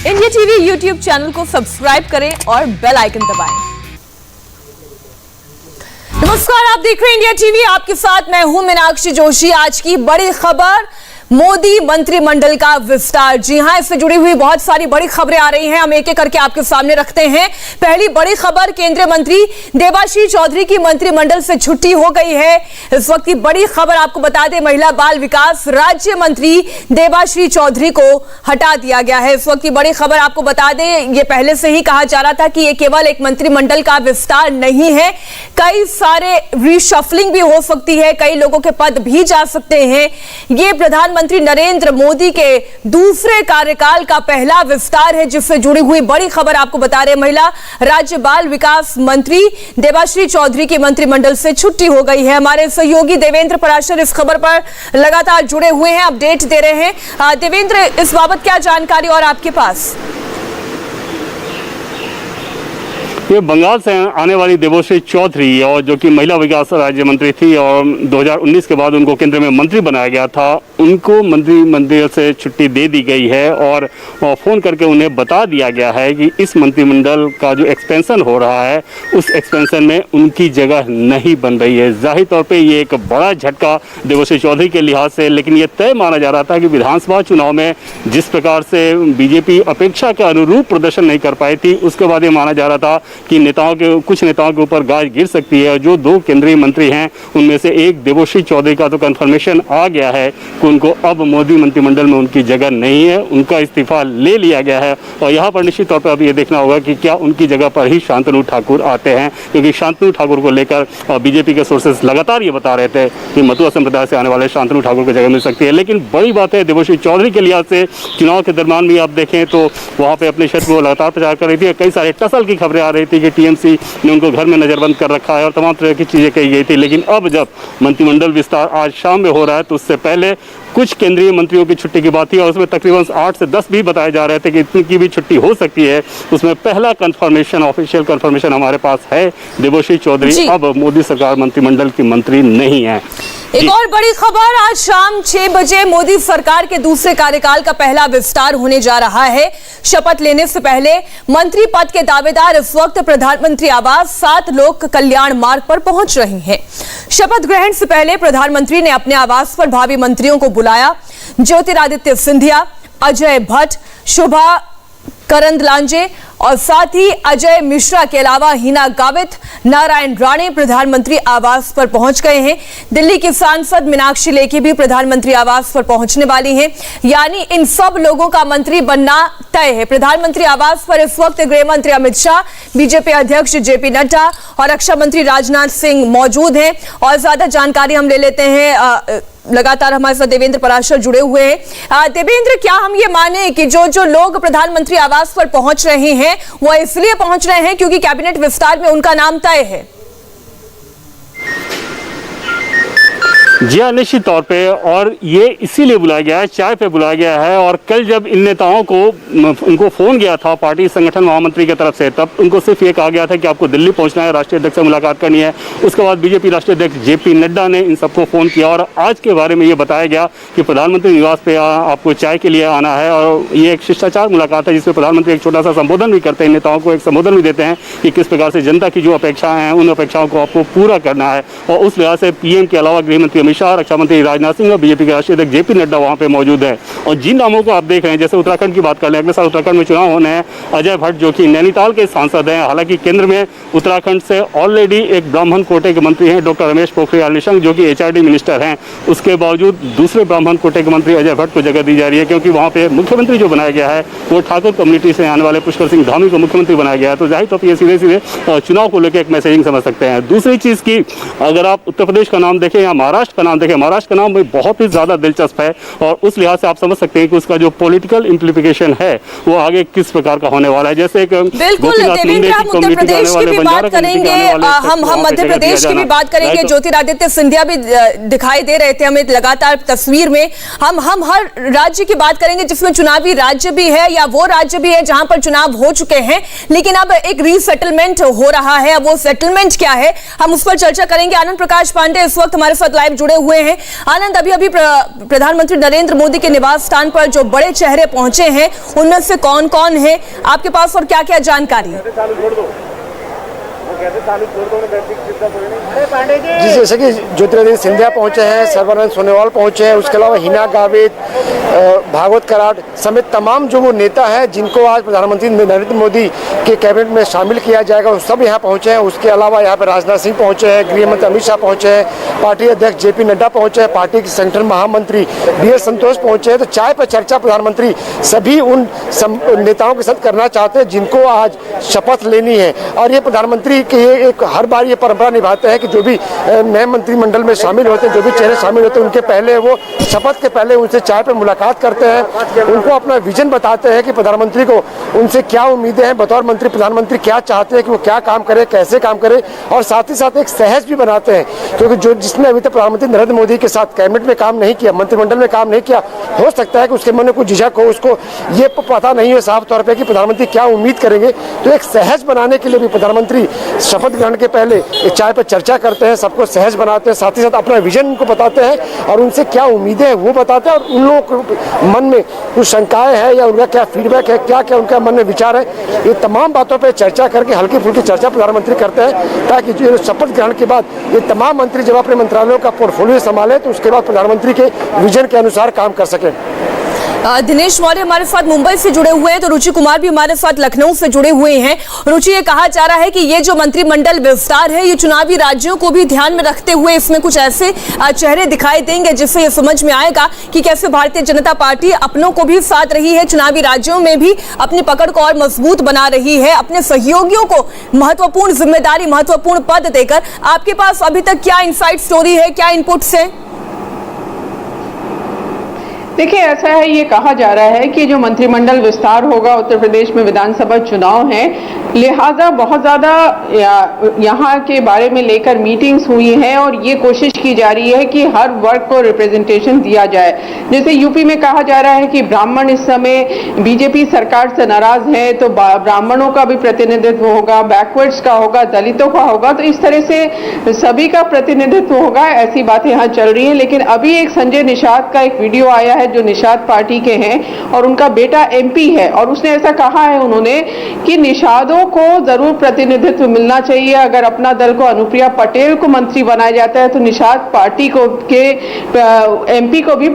India TV YouTube channel को subscribe करें और बेल आइकन दबाएं। नमस्कार, आप देख रहे हैं इंडिया टीवी, आपके साथ मैं हूं मीनाक्षी जोशी। आज की बड़ी खबर, मोदी मंत्रिमंडल का विस्तार। जी हां, इससे जुड़ी हुई बहुत सारी बड़ी खबरें आ रही हैं, हम एक एक करके आपके सामने रखते हैं। पहली बड़ी खबर, केंद्रीय मंत्री देबाश्री चौधरी की मंत्रिमंडल से छुट्टी हो गई है। इस वक्त की बड़ी खबर आपको बता दें, महिला बाल विकास राज्य मंत्री देबाश्री चौधरी को हटा दिया गया है। इस वक्त की बड़ी खबर आपको बता दें, ये पहले से ही कहा जा रहा था कि ये केवल एक मंत्रिमंडल का विस्तार नहीं है, कई सारे रीशफलिंग भी हो सकती है, कई लोगों के पद भी जा सकते हैं। ये प्रधानमंत्री नरेंद्र मोदी के दूसरे कार्यकाल का पहला विस्तार है, जिससे जुड़ी हुई बड़ी खबर आपको बता रहे। महिला राज्य बाल विकास मंत्री देबाश्री चौधरी की मंत्रिमंडल से छुट्टी हो गई है। हमारे सहयोगी देवेंद्र पराशर इस खबर पर लगातार जुड़े हुए हैं, अपडेट दे रहे हैं। देवेंद्र, इस बाबत क्या जानकारी और आपके पास? ये बंगाल से आने वाली देबाश्री चौधरी, और जो कि महिला विकास राज्य मंत्री थी और 2019 के बाद उनको केंद्र में मंत्री बनाया गया था, उनको मंत्रिमंडल से छुट्टी दे दी गई है और फ़ोन करके उन्हें बता दिया गया है कि इस मंत्रिमंडल का जो एक्सपेंशन हो रहा है उस एक्सपेंशन में उनकी जगह नहीं बन रही है। जाहिर तौर पे ये एक बड़ा झटका देबाश्री चौधरी के लिहाज से, लेकिन ये तय माना जा रहा था कि विधानसभा चुनाव में जिस प्रकार से बीजेपी अपेक्षा के अनुरूप प्रदर्शन नहीं कर पाई थी, उसके बाद ये माना जा रहा था कि कुछ नेताओं के ऊपर गाज गिर सकती है। जो दो केंद्रीय मंत्री हैं उनमें से एक देबाश्री चौधरी का तो कंफर्मेशन आ गया है कि उनको अब मोदी मंत्रिमंडल में उनकी जगह नहीं है, उनका इस्तीफा ले लिया गया है। और यहाँ पर निश्चित तौर पर अब ये देखना होगा कि क्या उनकी जगह पर ही शांतनु ठाकुर आते हैं, क्योंकि शांतनु ठाकुर को लेकर बीजेपी के सोर्सेज लगातार ये बता रहे थे कि मतुआ संप्रदाय से आने वाले शांतनु ठाकुर को जगह मिल सकती है। लेकिन बड़ी बात है, देबाश्री चौधरी के लिहाज से चुनाव के दरमियान भी आप देखें तो वहाँ पर अपने क्षेत्र को लगातार प्रचार कर रही थी। कई सारे टसल की खबरें आ रही थी कि टीएमसी ने उनको घर में नजरबंद कर रखा है और तमाम तरह की चीजें कही गई थी। लेकिन अब जब मंत्रिमंडल विस्तार आज शाम में हो रहा है तो उससे पहले कुछ केंद्रीय मंत्रियों की छुट्टी की बात थी और उसमें तकरीबन 8 से 10 भी बताए जा रहे थे कि इतनी की भी छुट्टी हो सकती है। उसमें पहला कंफर्मेशन, ऑफिशियल कंफर्मेशन हमारे पास है, देबाश्री चौधरी अब मोदी सरकार मंत्रिमंडल की मंत्री नहीं है। एक और बड़ी खबर, आज शाम 6 बजे मोदी सरकार के दूसरे कार्यकाल का पहला विस्तार होने जा रहा है। शपथ लेने से पहले मंत्री पद के दावेदार इस वक्त प्रधानमंत्री आवास 7 लोक कल्याण मार्ग पर पहुंच रहे हैं। शपथ ग्रहण से पहले प्रधानमंत्री ने अपने आवास पर भावी मंत्रियों को बुलाया। ज्योतिरादित्य सिंधिया, अजय भट्ट, शोभा करंदलाजे और साथ ही अजय मिश्रा के अलावा हिना गावित, नारायण राणे प्रधानमंत्री आवास पर पहुंच गए हैं। दिल्ली की सांसद मीनाक्षी लेखी भी प्रधानमंत्री आवास पर पहुंचने वाली हैं। यानी इन सब लोगों का मंत्री बनना तय है। प्रधानमंत्री आवास पर इस वक्त गृह मंत्री अमित शाह, बीजेपी अध्यक्ष जेपी नड्डा और रक्षा मंत्री राजनाथ सिंह मौजूद हैं। और ज्यादा जानकारी हम ले लेते हैं, लगातार हमारे साथ देवेंद्र पराशर जुड़े हुए हैं। देवेंद्र, क्या हम ये माने कि जो लोग प्रधानमंत्री आवास पर पहुंच रहे हैं वो इसलिए पहुंच रहे हैं क्योंकि कैबिनेट विस्तार में उनका नाम तय है? जी हाँ, निश्चित तौर पे, और ये इसीलिए बुलाया गया है, चाय पे बुलाया गया है। और कल जब इन नेताओं को उनको फोन गया था पार्टी संगठन महामंत्री की तरफ से, तब उनको सिर्फ ये कहा गया था कि आपको दिल्ली पहुंचना है, राष्ट्रीय अध्यक्ष से मुलाकात करनी है। उसके बाद बीजेपी राष्ट्रीय अध्यक्ष जेपी नड्डा ने इन सबको फोन किया और आज के बारे में ये बताया गया कि प्रधानमंत्री निवास पे आपको चाय के लिए आना है। और ये एक शिष्टाचार मुलाकात है जिसमें प्रधानमंत्री एक छोटा सा संबोधन भी करते हैं, नेताओं को एक संबोधन भी देते हैं कि किस प्रकार से जनता की जो अपेक्षाएं हैं उन अपेक्षाओं को आपको पूरा करना है। और उस लिहाज से पीएम के अलावा गृह मंत्री अमित शाह, रक्षा मंत्री राजनाथ सिंह और बीजेपी के राष्ट्रीय अध्यक्ष जेपी नड्डा वहां पे मौजूद है। और जिन नामों को आप देख रहे हैं, जैसे उत्तराखंड की बात कर लें, अगले साल उत्तराखंड में चुनाव होने हैं। अजय भट्ट जो कि नैनीताल के सांसद हैं, हालांकि केंद्र में उत्तराखंड से ऑलरेडी एक ब्राह्मण कोटे के मंत्री हैं डॉक्टर रमेश पोखरियाल निशंक, जो कि एचआरडी मिनिस्टर हैं। उसके बावजूद दूसरे ब्राह्मण कोटे के मंत्री अजय भट्ट को जगह दी जा रही है, क्योंकि वहाँ पे मुख्यमंत्री जो बनाया गया है वो ठाकुर कम्युनिटी से आने वाले पुष्कर सिंह धामी को मुख्यमंत्री बनाया गया है। तो जाहिर तौर पर ये सीधे सीधे चुनाव को लेकर एक मैसेजिंग समझ सकते हैं। दूसरी चीज़ की, अगर आप उत्तर प्रदेश का नाम देखें या महाराष्ट्र का नाम देखें, महाराष्ट्र का नाम भी बहुत ही ज़्यादा दिलचस्प है और उस लिहाज से आप समझ सकते हैं कि उसका जो पॉलिटिकल इम्प्लीकेशन है वो आगे किस प्रकार का होने वाला है। जैसे एक बिल्कुल देवेंद्र, हम उत्तर प्रदेश की भी बात करेंगे, हम मध्य प्रदेश की भी बात करेंगे। ज्योतिरादित्य सिंधिया भी दिखाई दे रहे थे हमें लगातार तस्वीर में। हम हर राज्य की बात करेंगे जिसमें चुनावी राज्य भी है या वो राज्य भी है जहां पर चुनाव हो चुके हैं, लेकिन अब एक रीसेटलमेंट हो रहा है। अब वो सेटलमेंट क्या है, हम उस पर चर्चा करेंगे। आनंद प्रकाश पांडे इस वक्त हमारे साथ लाइव जुड़े हुए हैं। आनंद, अभी प्रधानमंत्री नरेंद्र मोदी के निवास स्थान पर जो बड़े चेहरे पहुंचे हैं उनमें से कौन कौन है आपके पास और क्या क्या जानकारी है? जी, जैसे कि ज्योतिरादित्य सिंधिया पहुंचे हैं, सर्बानंद सोनोवाल पहुंचे हैं, उसके अलावा हिना गावित, भागवत कराड़ समेत तमाम जो वो नेता हैं जिनको आज प्रधानमंत्री नरेंद्र मोदी के कैबिनेट में शामिल किया जाएगा, वो सब यहाँ पहुंचे हैं। उसके अलावा यहाँ पर राजनाथ सिंह पहुंचे हैं, गृह मंत्री अमित शाह पहुंचे हैं, पार्टी अध्यक्ष जेपी नड्डा पहुंचे हैं, पार्टी के संगठन महामंत्री बी.एल. संतोष पहुंचे हैं। तो चाय पर चर्चा प्रधानमंत्री सभी उन नेताओं के साथ करना चाहते हैं जिनको आज शपथ लेनी है। और ये प्रधानमंत्री के एक हर बार ये परंपरा निभाते हैं कि जो भी नए मंत्रिमंडल में शामिल होते हैं, जो भी चेहरे शामिल होते हैं, उनके पहले वो शपथ के पहले उनसे चाय पर मुलाकात करते हैं, उनको अपना विजन बताते हैं कि प्रधानमंत्री को उनसे क्या उम्मीदें हैं, बतौर मंत्री प्रधानमंत्री क्या चाहते हैं कि वो क्या काम करे, कैसे काम करे, और साथ ही साथ एक सहज भी बनाते हैं। क्योंकि जो जिसने अभी तक प्रधानमंत्री नरेंद्र मोदी के साथ कैबिनेट में काम नहीं किया, मंत्रिमंडल में काम नहीं किया, हो सकता है कि उसके मन में कुछ झिझक हो, उसको ये पता नहीं हो साफ तौर पर कि प्रधानमंत्री क्या उम्मीद करेंगे। तो एक सहज बनाने के लिए भी प्रधानमंत्री शपथ ग्रहण के पहले एक चाय पर चर्चा करते हैं, सबको सहज बनाते हैं, साथ ही साथ अपना विजन उनको बताते हैं और उनसे क्या उम्मीदें हैं वो बताते हैं, और उन लोगों के मन में कुछ शंकाएं हैं या उनका क्या फीडबैक है, क्या क्या उनका मन में विचार है, ये तमाम बातों पर चर्चा करके हल्की फुल्की चर्चा प्रधानमंत्री करते हैं, ताकि जो शपथ ग्रहण के बाद ये तमाम मंत्री जब अपने मंत्रालयों का पोर्टफोलियो संभाले तो उसके बाद प्रधानमंत्री के विजन के अनुसार काम कर सकें। दिनेश मौर्य हमारे साथ मुंबई से जुड़े हुए हैं, तो रुचि कुमार भी हमारे साथ लखनऊ से जुड़े हुए हैं। रुचि, ये कहा जा रहा है कि ये जो मंत्रिमंडल विस्तार है ये चुनावी राज्यों को भी ध्यान में रखते हुए इसमें कुछ ऐसे चेहरे दिखाई देंगे जिससे ये समझ में आएगा कि कैसे भारतीय जनता पार्टी अपनों को भी साथ रही है, चुनावी राज्यों में भी अपनी पकड़ को और मजबूत बना रही है, अपने सहयोगियों को महत्वपूर्ण जिम्मेदारी, महत्वपूर्ण पद देकर। आपके पास अभी तक क्या इनसाइड स्टोरी है, क्या इनपुट्स है? देखिए, ऐसा है, ये कहा जा रहा है कि जो मंत्रिमंडल विस्तार होगा, उत्तर प्रदेश में विधानसभा चुनाव है, लिहाजा बहुत ज़्यादा यहाँ के बारे में लेकर मीटिंग्स हुई हैं और ये कोशिश की जा रही है कि हर वर्ग को रिप्रेजेंटेशन दिया जाए। जैसे यूपी में कहा जा रहा है कि ब्राह्मण इस समय बीजेपी सरकार से नाराज है, तो ब्राह्मणों का भी प्रतिनिधित्व होगा, बैकवर्ड्स का होगा, दलितों का होगा, तो इस तरह से सभी का प्रतिनिधित्व होगा, ऐसी बातें यहाँ चल रही हैं। लेकिन अभी एक संजय निषाद का एक वीडियो आया है जो निषाद पार्टी के हैं और उनका बेटा एमपी है, और उसने ऐसा कहा है उन्होंने कि निषादों को जरूर प्रतिनिधित्व मिलना चाहिए। अगर अपना दल को अनुप्रिया पटेल को मंत्री बनाया जाता है तो निषाद पार्टी को के एमपी को भी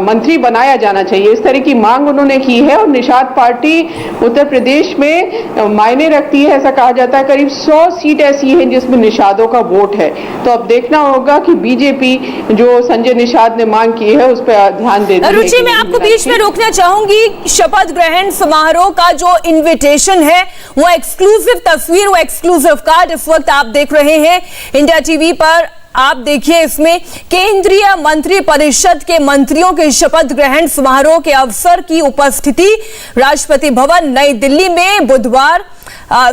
मंत्री बनाया जाना चाहिए, इस तरह की मांग उन्होंने की है। और निषाद पार्टी उत्तर प्रदेश में मायने रखती है, ऐसा कहा जाता है करीब 100 सीट ऐसी हैं जिसमें निषादों का वोट है। तो अब देखना होगा कि बीजेपी जो संजय निषाद ने मांग की है उस पर ध्यान देती है। रुचि, मैं आपको बीच में रोकना चाहूंगी। शपथ ग्रहण समारोह का जो इनविटेशन है वो एक्सक्लूसिव तस्वीर, वो एक्सक्लूसिव कार्ड इस वक्त आप देख रहे हैं इंडिया टीवी पर। आप देखिए, इसमें केंद्रीय मंत्री परिषद के मंत्रियों के शपथ ग्रहण समारोह के अवसर की उपस्थिति राष्ट्रपति भवन नई दिल्ली में बुधवार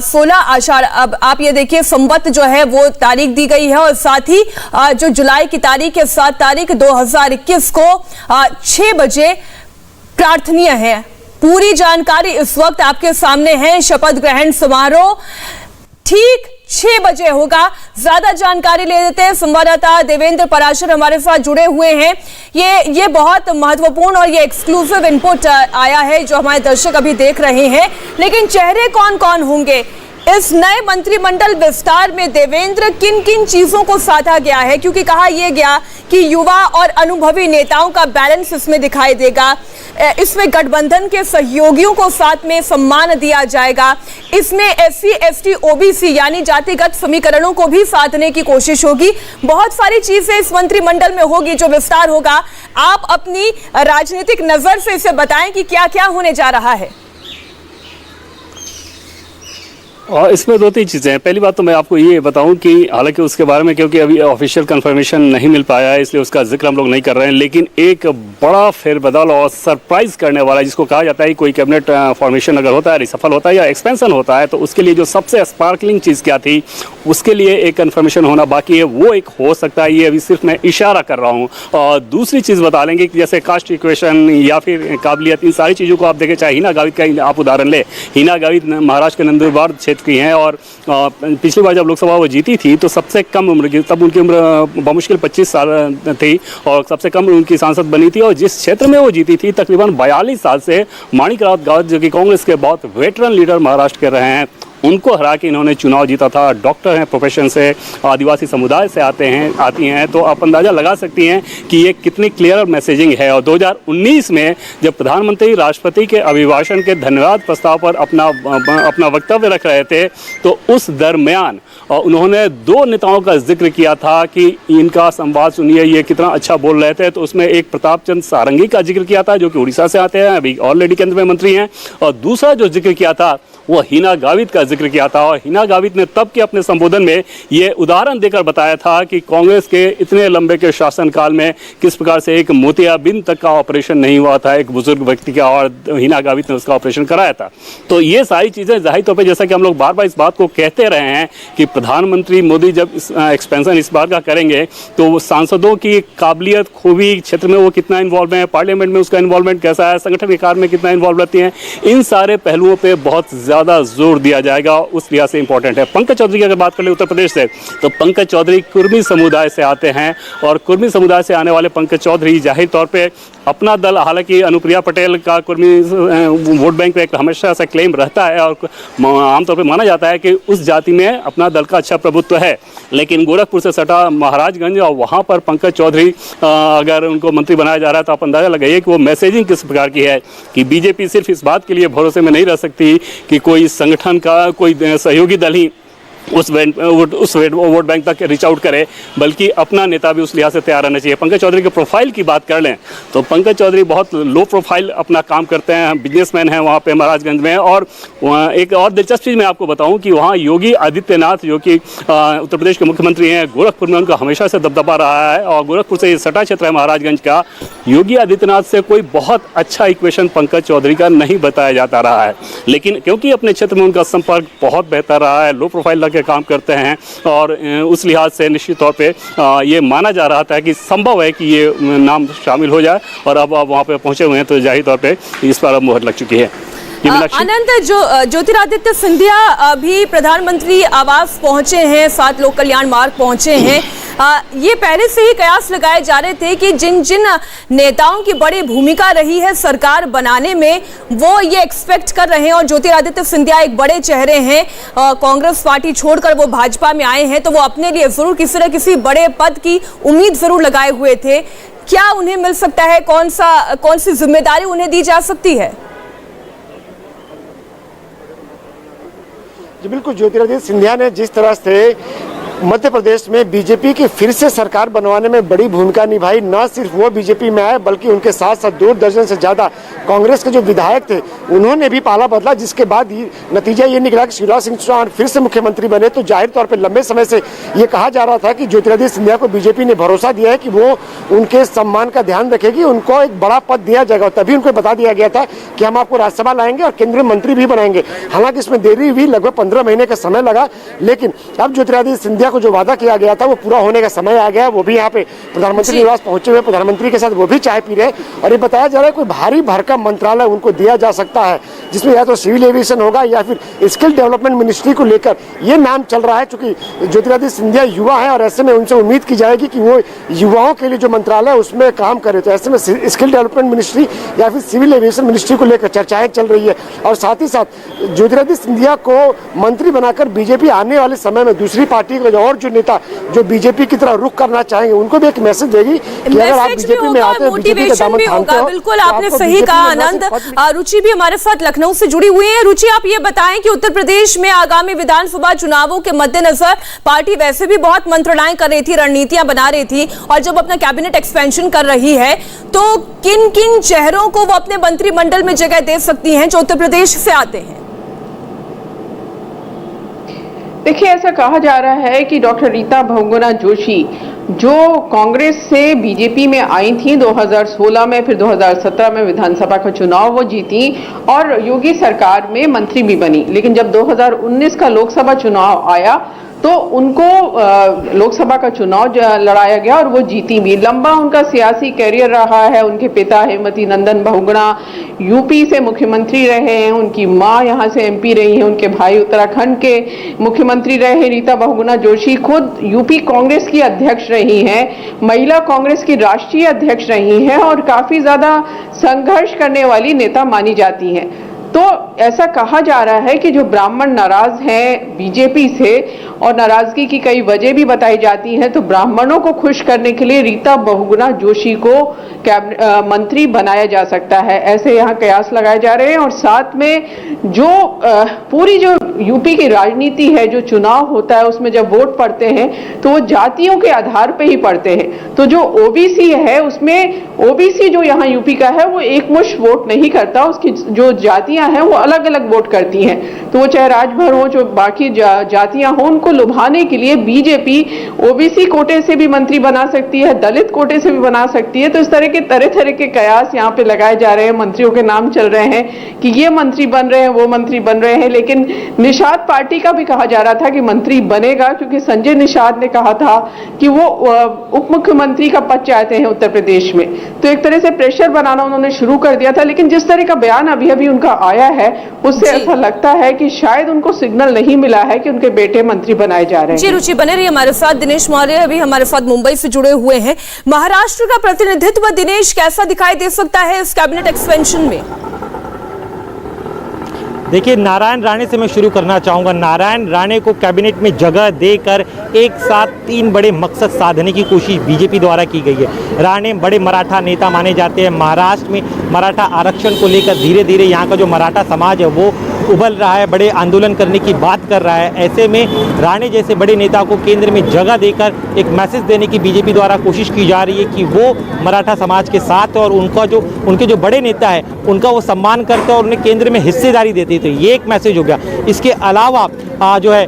16 आषाढ़, अब आप ये देखिए संवत जो है वो तारीख दी गई है और साथ ही जो जुलाई की तारीख है 7 तारीख 2021 को 6 बजे प्रार्थनीय है। पूरी जानकारी इस वक्त आपके सामने है। शपथ ग्रहण समारोह ठीक 6 बजे होगा। ज्यादा जानकारी ले लेते हैं, संवाददाता देवेंद्र पराशर हमारे साथ जुड़े हुए हैं। ये बहुत महत्वपूर्ण और ये एक्सक्लूसिव इनपुट आया है जो हमारे दर्शक अभी देख रहे हैं। लेकिन चेहरे कौन कौन होंगे इस नए मंत्रिमंडल विस्तार में? देवेंद्र, किन किन चीजों को साधा गया है? क्योंकि कहा यह गया कि युवा और अनुभवी नेताओं का बैलेंस इसमें दिखाई देगा, इसमें गठबंधन के सहयोगियों को साथ में सम्मान दिया जाएगा, इसमें SC ST OBC यानी जातिगत समीकरणों को भी साधने की कोशिश होगी। बहुत सारी चीजें इस मंत्रिमंडल में होगी जो विस्तार होगा। आप अपनी राजनीतिक नजर से इसे बताएं कि क्या क्या होने जा रहा है। और इसमें 2-3 चीज़ें हैं। पहली बात तो मैं आपको ये बताऊं कि हालांकि उसके बारे में क्योंकि अभी ऑफिशियल कंफर्मेशन नहीं मिल पाया है इसलिए उसका जिक्र हम लोग नहीं कर रहे हैं, लेकिन एक बड़ा फेरबदल और सरप्राइज करने वाला जिसको कहा जाता है कोई कैबिनेट फॉर्मेशन अगर होता है, रिसफल होता है या एक्सपेंशन होता है, तो उसके लिए जो सबसे स्पार्कलिंग चीज़ क्या थी उसके लिए एक कन्फर्मेशन होना बाकी है, वो एक हो सकता है। ये अभी सिर्फ मैं इशारा कर रहा हूँ। और दूसरी चीज़ बता लेंगे कि जैसे कास्ट इक्वेशन या फिर काबिलियत, इन सारी चीज़ों को आप देखें, चाहे हिना गावित का आप उदाहरण ले। हिना गावित महाराष्ट्र के नंदुरबार क्षेत्र चुकी हैं। और पिछली बार जब लोकसभा वो जीती थी तो सबसे कम उम्र की, तब उनकी उम्र बमुश्किल 25 साल थी और सबसे कम उनकी सांसद बनी थी। और जिस क्षेत्र में वो जीती थी तकरीबन 42 साल से माणिक राउत जो कि कांग्रेस के बहुत वेटरन लीडर महाराष्ट्र के रहे हैं, उनको हरा के इन्होंने चुनाव जीता था। डॉक्टर हैं प्रोफेशन से, आदिवासी समुदाय से आती हैं, तो आप अंदाज़ा लगा सकती हैं कि ये कितनी क्लियर मैसेजिंग है। और 2019 में जब प्रधानमंत्री राष्ट्रपति के अभिभाषण के धन्यवाद प्रस्ताव पर अपना वक्तव्य रख रहे थे तो उस दरमियान उन्होंने 2 नेताओं का जिक्र किया था कि इनका संवाद सुनिए, ये कितना अच्छा बोल रहे थे। तो उसमें एक प्रताप चंद्र सारंगी का जिक्र किया था जो कि उड़ीसा से आते हैं, अभी ऑलरेडी केंद्र में मंत्री हैं। और दूसरा जो जिक्र किया था वो हिना गावित का जिक्र किया था। और हिना गावित ने तब के अपने संबोधन में ये उदाहरण देकर बताया था कि कांग्रेस के इतने लंबे के शासनकाल में किस प्रकार से एक मोतियाबिंद तक का ऑपरेशन नहीं हुआ था एक बुजुर्ग व्यक्ति का, और हिना गावित ने उसका ऑपरेशन कराया था। तो ये सारी चीज़ें जाहिर तौर पर, जैसा कि हम लोग बार बार इस बात को कहते रहे हैं कि प्रधानमंत्री मोदी जब एक्सपेंशन इस बार का करेंगे तो सांसदों की काबिलियत, खूबी, क्षेत्र में वो कितना इन्वॉल्व है, पार्लियामेंट में उसका इन्वॉल्वमेंट कैसा है, संगठन के कार्य में कितना इन्वॉल्व रहती हैं, इन सारे पहलुओं पर बहुत ज़्यादा जोर दिया जाएगा। उस लिहाज से इंपॉर्टेंट है। पंकज चौधरी की अगर बात कर ले उत्तर प्रदेश से, तो पंकज चौधरी कुर्मी समुदाय से आते हैं और कुर्मी समुदाय से आने वाले पंकज चौधरी जाहिर तौर पे अपना दल, हालांकि अनुप्रिया पटेल का कुर्मी वोट बैंक पे एक हमेशा से क्लेम रहता है और आमतौर पे माना जाता है कि उस जाति में अपना दल का अच्छा प्रभुत्व है, लेकिन गोरखपुर से सटा महाराजगंज और वहाँ पर पंकज चौधरी अगर उनको मंत्री बनाया जा रहा है तो आप अंदाजा लगाइए कि वो मैसेजिंग किस प्रकार की है कि बीजेपी सिर्फ इस बात के लिए भरोसे में नहीं रह सकती कि कोई संगठन का कोई सहयोगी दल ही उस वोट बैंक तक रीच आउट करे, बल्कि अपना नेता भी उस लिहाज से तैयार रहना चाहिए। पंकज चौधरी के प्रोफाइल की बात कर लें तो पंकज चौधरी बहुत लो प्रोफाइल अपना काम करते हैं, बिजनेसमैन हैं वहाँ पे महाराजगंज में। और एक और दिलचस्प चीज़ मैं आपको बताऊँ कि वहाँ योगी आदित्यनाथ जो कि उत्तर प्रदेश के मुख्यमंत्री हैं, गोरखपुर में उनका हमेशा से दबदबा रहा है और गोरखपुर से सटा क्षेत्र है महाराजगंज का, योगी आदित्यनाथ से कोई बहुत अच्छा इक्वेशन पंकज चौधरी का नहीं बताया जाता रहा है। लेकिन क्योंकि अपने क्षेत्र में उनका संपर्क बहुत बेहतर रहा है, लो प्रोफाइल के काम करते हैं और उस लिहाज से निश्चित तौर पे ये माना जा रहा था कि संभव है कि ये नाम शामिल हो जाए। और अब आप वहाँ पे पहुँचे हुए हैं तो जाहिर तौर पे इस पर अब मुहर लग चुकी है। अनंत, ज्योतिरादित्य सिंधिया भी प्रधानमंत्री आवास पहुंचे हैं, 7 लोक कल्याण मार्ग पहुंचे हैं। ये पहले से ही कयास लगाए जा रहे थे कि जिन जिन नेताओं की बड़ी भूमिका रही है सरकार बनाने में, वो ये एक्सपेक्ट कर रहे हैं। और ज्योतिरादित्य सिंधिया एक बड़े चेहरे हैं, कांग्रेस पार्टी छोड़कर वो भाजपा में आए हैं, तो वो अपने लिए जरूर किसी न किसी बड़े पद की उम्मीद जरूर लगाए हुए थे। क्या उन्हें मिल सकता है? कौन सी जिम्मेदारी उन्हें दी जा सकती है? जी बिल्कुल, ज्योतिरादित्य सिंधिया ने जिस तरह से मध्य प्रदेश में बीजेपी की फिर से सरकार बनवाने में बड़ी भूमिका निभाई, न सिर्फ वो बीजेपी में आए बल्कि उनके साथ साथ 2 दर्जन से ज़्यादा कांग्रेस के जो विधायक थे उन्होंने भी पाला बदला, जिसके बाद नतीजा ये निकला कि शिवराज सिंह चौहान फिर से मुख्यमंत्री बने। तो जाहिर तौर पर लंबे समय से ये कहा जा रहा था कि ज्योतिरादित्य सिंधिया को बीजेपी ने भरोसा दिया है कि वो उनके सम्मान का ध्यान रखेगी, उनको एक बड़ा पद दिया जाएगा। तभी उनको बता दिया गया था कि हम आपको राज्यसभा लाएंगे और केंद्रीय मंत्री भी बनाएंगे। हालांकि इसमें देरी हुई, लगभग 15 महीने का समय लगा, लेकिन अब ज्योतिरादित्य सिंधिया को जो वादा किया गया था वो पूरा होने का समय आ गया। वो भी यहाँ पे प्रधानमंत्री निवास पहुंचे हुए, प्रधानमंत्री के साथ वो भी चाय पी रहे और ये बताया जा रहा है कोई भारी भरकम मंत्रालय उनको दिया जा सकता है, जिसमें या तो सिविल एविएशन होगा या फिर स्किल डेवलपमेंट मिनिस्ट्री को लेकर ये नाम चल रहा है। चूंकि ज्योतिरादित्य सिंधिया युवा है और ऐसे में उनसे उम्मीद की जाएगी कि वो युवाओं के लिए जो मंत्रालय उसमें काम करे, तो ऐसे में स्किल डेवलपमेंट मिनिस्ट्री या फिर सिविल एविएशन मिनिस्ट्री को लेकर चर्चाएं चल रही है। और साथ ही साथ ज्योतिरादित्य सिंधिया को मंत्री बनाकर बीजेपी आने वाले समय में दूसरी पार्टी के और जो नेता जो बीजेपी की तरह रुख करना चाहेंगे उनको भी एक मैसेज देगी कि अगर आप बीजेपी में आते हैं बीजेपी का दामन थामते हो। बिल्कुल आपने सही कहा आनंद। रुचि भी हमारे साथ लखनऊ से जुड़ी हुई है। रुचि, आप ये बताएं कि उत्तर प्रदेश में आगामी विधानसभा चुनावों के मद्देनजर पार्टी वैसे भी बहुत मंत्रणाएं कर रही थी, रणनीतियां बना रही थी और जब अपना कैबिनेट एक्सपेंशन कर रही है तो किन किन चेहरों को वो अपने मंत्रिमंडल में जगह दे सकती हैं जो उत्तर प्रदेश से आते हैं? देखिए, ऐसा कहा जा रहा है कि डॉक्टर रीता बहुगुणा जोशी जो कांग्रेस से बीजेपी में आई थी 2016 में, फिर 2017 में विधानसभा का चुनाव वो जीती और योगी सरकार में मंत्री भी बनी, लेकिन जब 2019 का लोकसभा चुनाव आया तो उनको लोकसभा का चुनाव लड़ाया गया और वो जीती भी। लंबा उनका सियासी कैरियर रहा है। उनके पिता हेमवती नंदन बहुगुणा यूपी से मुख्यमंत्री रहे हैं, उनकी माँ यहाँ से एमपी रही हैं, उनके भाई उत्तराखंड के मुख्यमंत्री रहे हैं। रीता बहुगुणा जोशी खुद यूपी कांग्रेस की अध्यक्ष रही हैं, महिला कांग्रेस की राष्ट्रीय अध्यक्ष रही हैं और काफी ज्यादा संघर्ष करने वाली नेता मानी जाती हैं। तो ऐसा कहा जा रहा है कि जो ब्राह्मण नाराज हैं बीजेपी से और नाराजगी की कई वजह भी बताई जाती हैं, तो ब्राह्मणों को खुश करने के लिए रीता बहुगुणा जोशी को मंत्री बनाया जा सकता है, ऐसे यहाँ कयास लगाए जा रहे हैं। और साथ में जो पूरी जो यूपी की राजनीति है, जो चुनाव होता है उसमें जब वोट पड़ते हैं तो वो जातियों के आधार पे ही पड़ते हैं। तो जो ओबीसी है उसमें ओबीसी जो यहाँ यूपी का है वो एकमुश्त वोट नहीं करता, उसकी जो जातियां हैं वो अलग अलग वोट करती हैं। तो वो चाहे राजभर हो, जो बाकी जातियां हो, उनको लुभाने के लिए बीजेपी ओबीसी कोटे से भी मंत्री बना सकती है, दलित कोटे से भी बना सकती है। तो इस तरह के कयास यहाँ पे लगाए जा रहे हैं, मंत्रियों के नाम चल रहे हैं कि ये मंत्री बन रहे हैं, वो मंत्री बन रहे हैं। लेकिन निषाद पार्टी का भी कहा जा रहा था कि मंत्री बनेगा, क्योंकि संजय निषाद ने कहा था कि वो उप मुख्यमंत्री का पद चाहते हैं उत्तर प्रदेश में। तो एक तरह से प्रेशर बनाना उन्होंने शुरू कर दिया था। लेकिन जिस तरह का बयान अभी अभी उनका आया है उससे ऐसा लगता है कि शायद उनको सिग्नल नहीं मिला है कि उनके बेटे मंत्री बनाए जा रहे हैं। जी रुचि, बने रही हमारे साथ। दिनेश मौर्य अभी हमारे साथ मुंबई से जुड़े हुए हैं। महाराष्ट्र का प्रतिनिधित्व दिनेश कैसा दिखाई दे सकता है इस कैबिनेट एक्सपेंशन में? देखिए, नारायण राणे से मैं शुरू करना चाहूँगा। नारायण राणे को कैबिनेट में जगह देकर एक साथ 3 बड़े मकसद साधने की कोशिश बीजेपी द्वारा की गई है। राणे बड़े मराठा नेता माने जाते हैं। महाराष्ट्र में मराठा आरक्षण को लेकर धीरे धीरे यहाँ का जो मराठा समाज है वो उभल रहा है, बड़े आंदोलन करने की बात कर रहा है। ऐसे में राणे जैसे बड़े नेता को केंद्र में जगह देकर एक मैसेज देने की बीजेपी द्वारा कोशिश की जा रही है कि वो मराठा समाज के साथ और उनके जो बड़े नेता है उनका वो सम्मान करते हैं और उन्हें केंद्र में हिस्सेदारी देते हैं। तो ये एक मैसेज हो गया। इसके अलावा जो है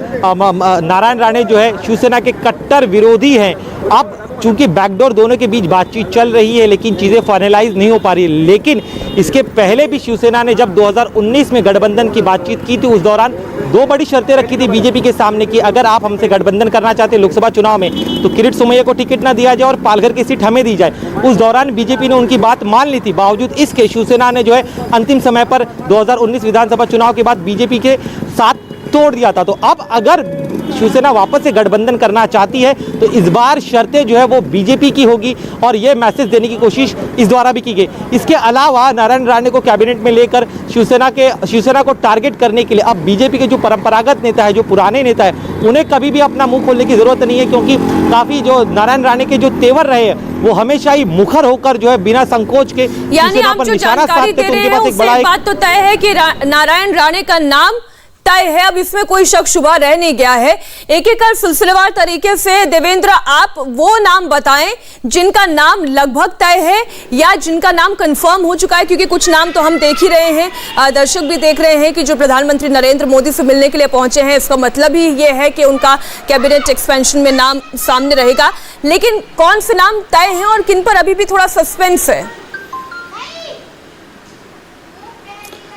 नारायण राणे जो है शिवसेना के कट्टर विरोधी हैं। अब चूंकि बैकडोर दोनों के बीच बातचीत चल रही है लेकिन चीज़ें फाइनलाइज नहीं हो पा रही है। लेकिन इसके पहले भी शिवसेना ने जब 2019 में गठबंधन की बातचीत की थी, उस दौरान 2 बड़ी शर्तें रखी थी बीजेपी के सामने कि अगर आप हमसे गठबंधन करना चाहते हैं लोकसभा चुनाव में तो किरीट सोमैया को टिकट ना दिया जाए और पालघर की सीट हमें दी जाए। उस दौरान बीजेपी ने उनकी बात मान ली थी। बावजूद इसके शिवसेना ने जो है अंतिम समय पर 2019 विधानसभा चुनाव के बाद बीजेपी के साथ तोड़ दिया था। तो अब अगर शिवसेना वापस से गठबंधन करना चाहती है तो इस बार शर्तें जो है वो बीजेपी की होगी और ये मैसेज देने की कोशिश इस द्वारा भी की गई। इसके अलावा नारायण राणे को कैबिनेट में लेकर शिवसेना को टारगेट करने के लिए अब बीजेपी के जो परंपरागत नेता है, जो पुराने नेता है, उन्हें कभी भी अपना मुंह खोलने की जरूरत नहीं है, क्योंकि काफी जो नारायण राणे के जो तेवर रहे हैं वो हमेशा ही मुखर होकर जो है बिना संकोच के यानी आप जो जानकारी दे रहे हैं उससे बात तो तय है कि नारायण राणे का नाम तय है। अब इसमें कोई शक शुबा रह नहीं गया है। एक एक कर सिलसिलेवार तरीके से देवेंद्र आप वो नाम बताएं जिनका नाम लगभग तय है या जिनका नाम कंफर्म हो चुका है, क्योंकि कुछ नाम तो हम देख ही रहे हैं, दर्शक भी देख रहे हैं कि जो प्रधानमंत्री नरेंद्र मोदी से मिलने के लिए पहुंचे हैं, इसका मतलब ही ये है कि उनका कैबिनेट एक्सपेंशन में नाम सामने रहेगा। लेकिन कौन से नाम तय हैं और किन पर अभी भी थोड़ा सस्पेंस है?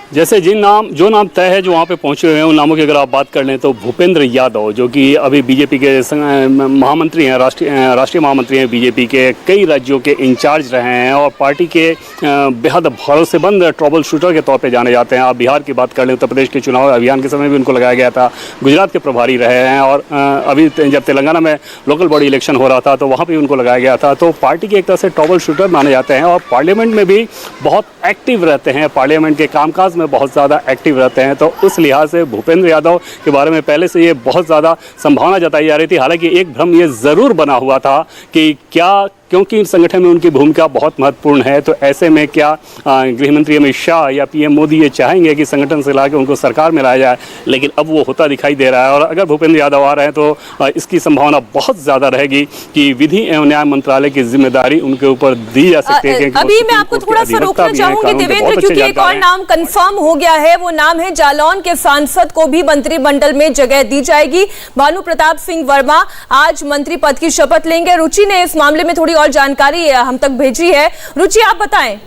जैसे जो नाम तय है, जो वहाँ पे पहुँचे हुए हैं, उन नामों की अगर आप बात कर लें तो भूपेंद्र यादव, जो कि अभी बीजेपी के महामंत्री हैं, राष्ट्रीय महामंत्री हैं बीजेपी के, कई राज्यों के इंचार्ज रहे हैं और पार्टी के बेहद भरोसेमंद ट्रबल शूटर के तौर पे जाने जाते हैं। आप बिहार की बात कर लें, उत्तर प्रदेश के चुनाव अभियान के समय भी उनको लगाया गया था, गुजरात के प्रभारी रहे हैं और अभी जब तेलंगाना में लोकल बॉडी इलेक्शन हो रहा था तो वहाँ पर उनको लगाया गया था। तो पार्टी के एक तरह से ट्रबल शूटर माने जाते हैं और पार्लियामेंट में भी बहुत एक्टिव रहते हैं, पार्लियामेंट के कामकाज में बहुत ज़्यादा एक्टिव रहते हैं। तो उस लिहाज से भूपेंद्र यादव के बारे में पहले से ये बहुत ज़्यादा संभावना जताई जा रही थी। हालांकि एक भ्रम ये ज़रूर बना हुआ था कि क्या, क्योंकि इस संगठन में उनकी भूमिका बहुत महत्वपूर्ण है, तो ऐसे में क्या गृह मंत्री अमित शाह या पीएम मोदी ये चाहेंगे कि संगठन से लाकर उनको सरकार में लाया जाए। लेकिन अब वो होता दिखाई दे रहा है और अगर भूपेंद्र यादव आ रहे हैं तो इसकी संभावना बहुत ज़्यादा रहेगी कि विधि एवं न्याय मंत्रालय की जिम्मेदारी उनके ऊपर दी जा सकती है। अभी मैं आपको थोड़ा सा रोकना चाहूंगी देवेंद्र, क्योंकि एक और नाम कंफर्म हो गया है। वो नाम है जालौन के सांसद को भी मंत्रिमंडल में जगह दी जाएगी। भानु प्रताप सिंह वर्मा आज मंत्री पद की शपथ लेंगे। रुचि ने इस मामले में थोड़ी और जानकारी हम तक भेजी है। रुचि, आप बताएं।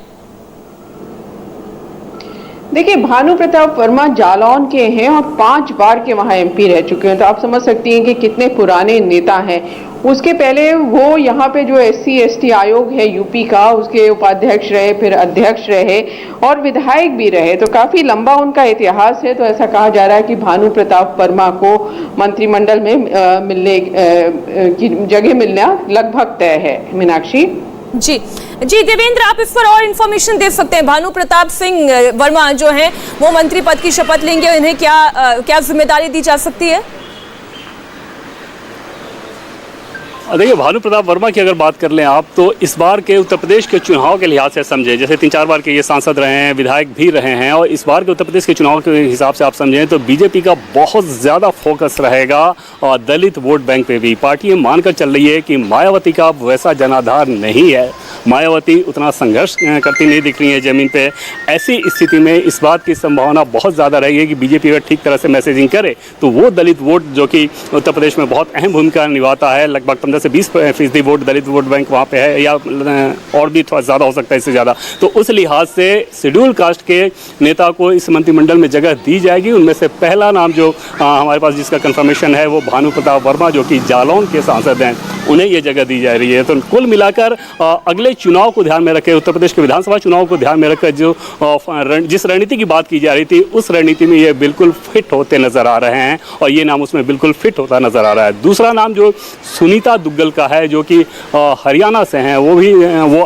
देखिए, भानु प्रताप वर्मा जालौन के हैं और 5 बार के वहाँ एमपी रह चुके हैं, तो आप समझ सकती हैं कि कितने पुराने नेता हैं। उसके पहले वो यहाँ पे जो SC/ST आयोग है यूपी का, उसके उपाध्यक्ष रहे, फिर अध्यक्ष रहे और विधायक भी रहे, तो काफ़ी लंबा उनका इतिहास है। तो ऐसा कहा जा रहा है कि भानु प्रताप वर्मा को मंत्रिमंडल में मिलने की जगह मिलना लगभग तय है। मीनाक्षी जी देवेंद्र, आप इस पर और इन्फॉर्मेशन दे सकते हैं? भानु प्रताप सिंह वर्मा जो हैं वो मंत्री पद की शपथ लेंगे, इन्हें क्या जिम्मेदारी दी जा सकती है? देखिए, भानु प्रताप वर्मा की अगर बात कर लें आप, तो इस बार के उत्तर प्रदेश के चुनाव के लिहाज से समझें, जैसे 3-4 बार के ये सांसद रहे हैं, विधायक भी रहे हैं, और इस बार के उत्तर प्रदेश के चुनाव के हिसाब से आप समझें तो बीजेपी का बहुत ज़्यादा फोकस रहेगा और दलित वोट बैंक पे भी। पार्टी ये मानकर चल रही है कि मायावती का वैसा जनाधार नहीं है, मायावती उतना संघर्ष करती नहीं दिख रही है ज़मीन पे। ऐसी स्थिति में इस बात की संभावना बहुत ज़्यादा रहेगी कि बीजेपी अगर ठीक तरह से मैसेजिंग करे तो वो दलित वोट, जो कि उत्तर प्रदेश में बहुत अहम भूमिका निभाता है, लगभग 15 से 20% वोट दलित वोट बैंक वहाँ पे है, या और भी थोड़ा ज़्यादा हो सकता है इससे ज़्यादा, तो उस लिहाज से शेड्यूल कास्ट के नेता को इस मंत्रिमंडल में जगह दी जाएगी। उनमें से पहला नाम जो हमारे पास जिसका कंफर्मेशन है वो भानु प्रताप वर्मा, जो कि जालौन के सांसद हैं, उन्हें ये जगह दी जा रही है। तो कुल मिलाकर अगले चुनाव को ध्यान में रखे, उत्तर प्रदेश के विधानसभा चुनाव को ध्यान में रखकर जो जिस रणनीति की बात की जा रही थी, उस रणनीति में ये बिल्कुल फिट होते नजर आ रहे हैं और ये नाम उसमें बिल्कुल फिट होता नजर आ रहा है। दूसरा नाम जो सुनीता दुग्गल का है, जो कि हरियाणा से हैं, वो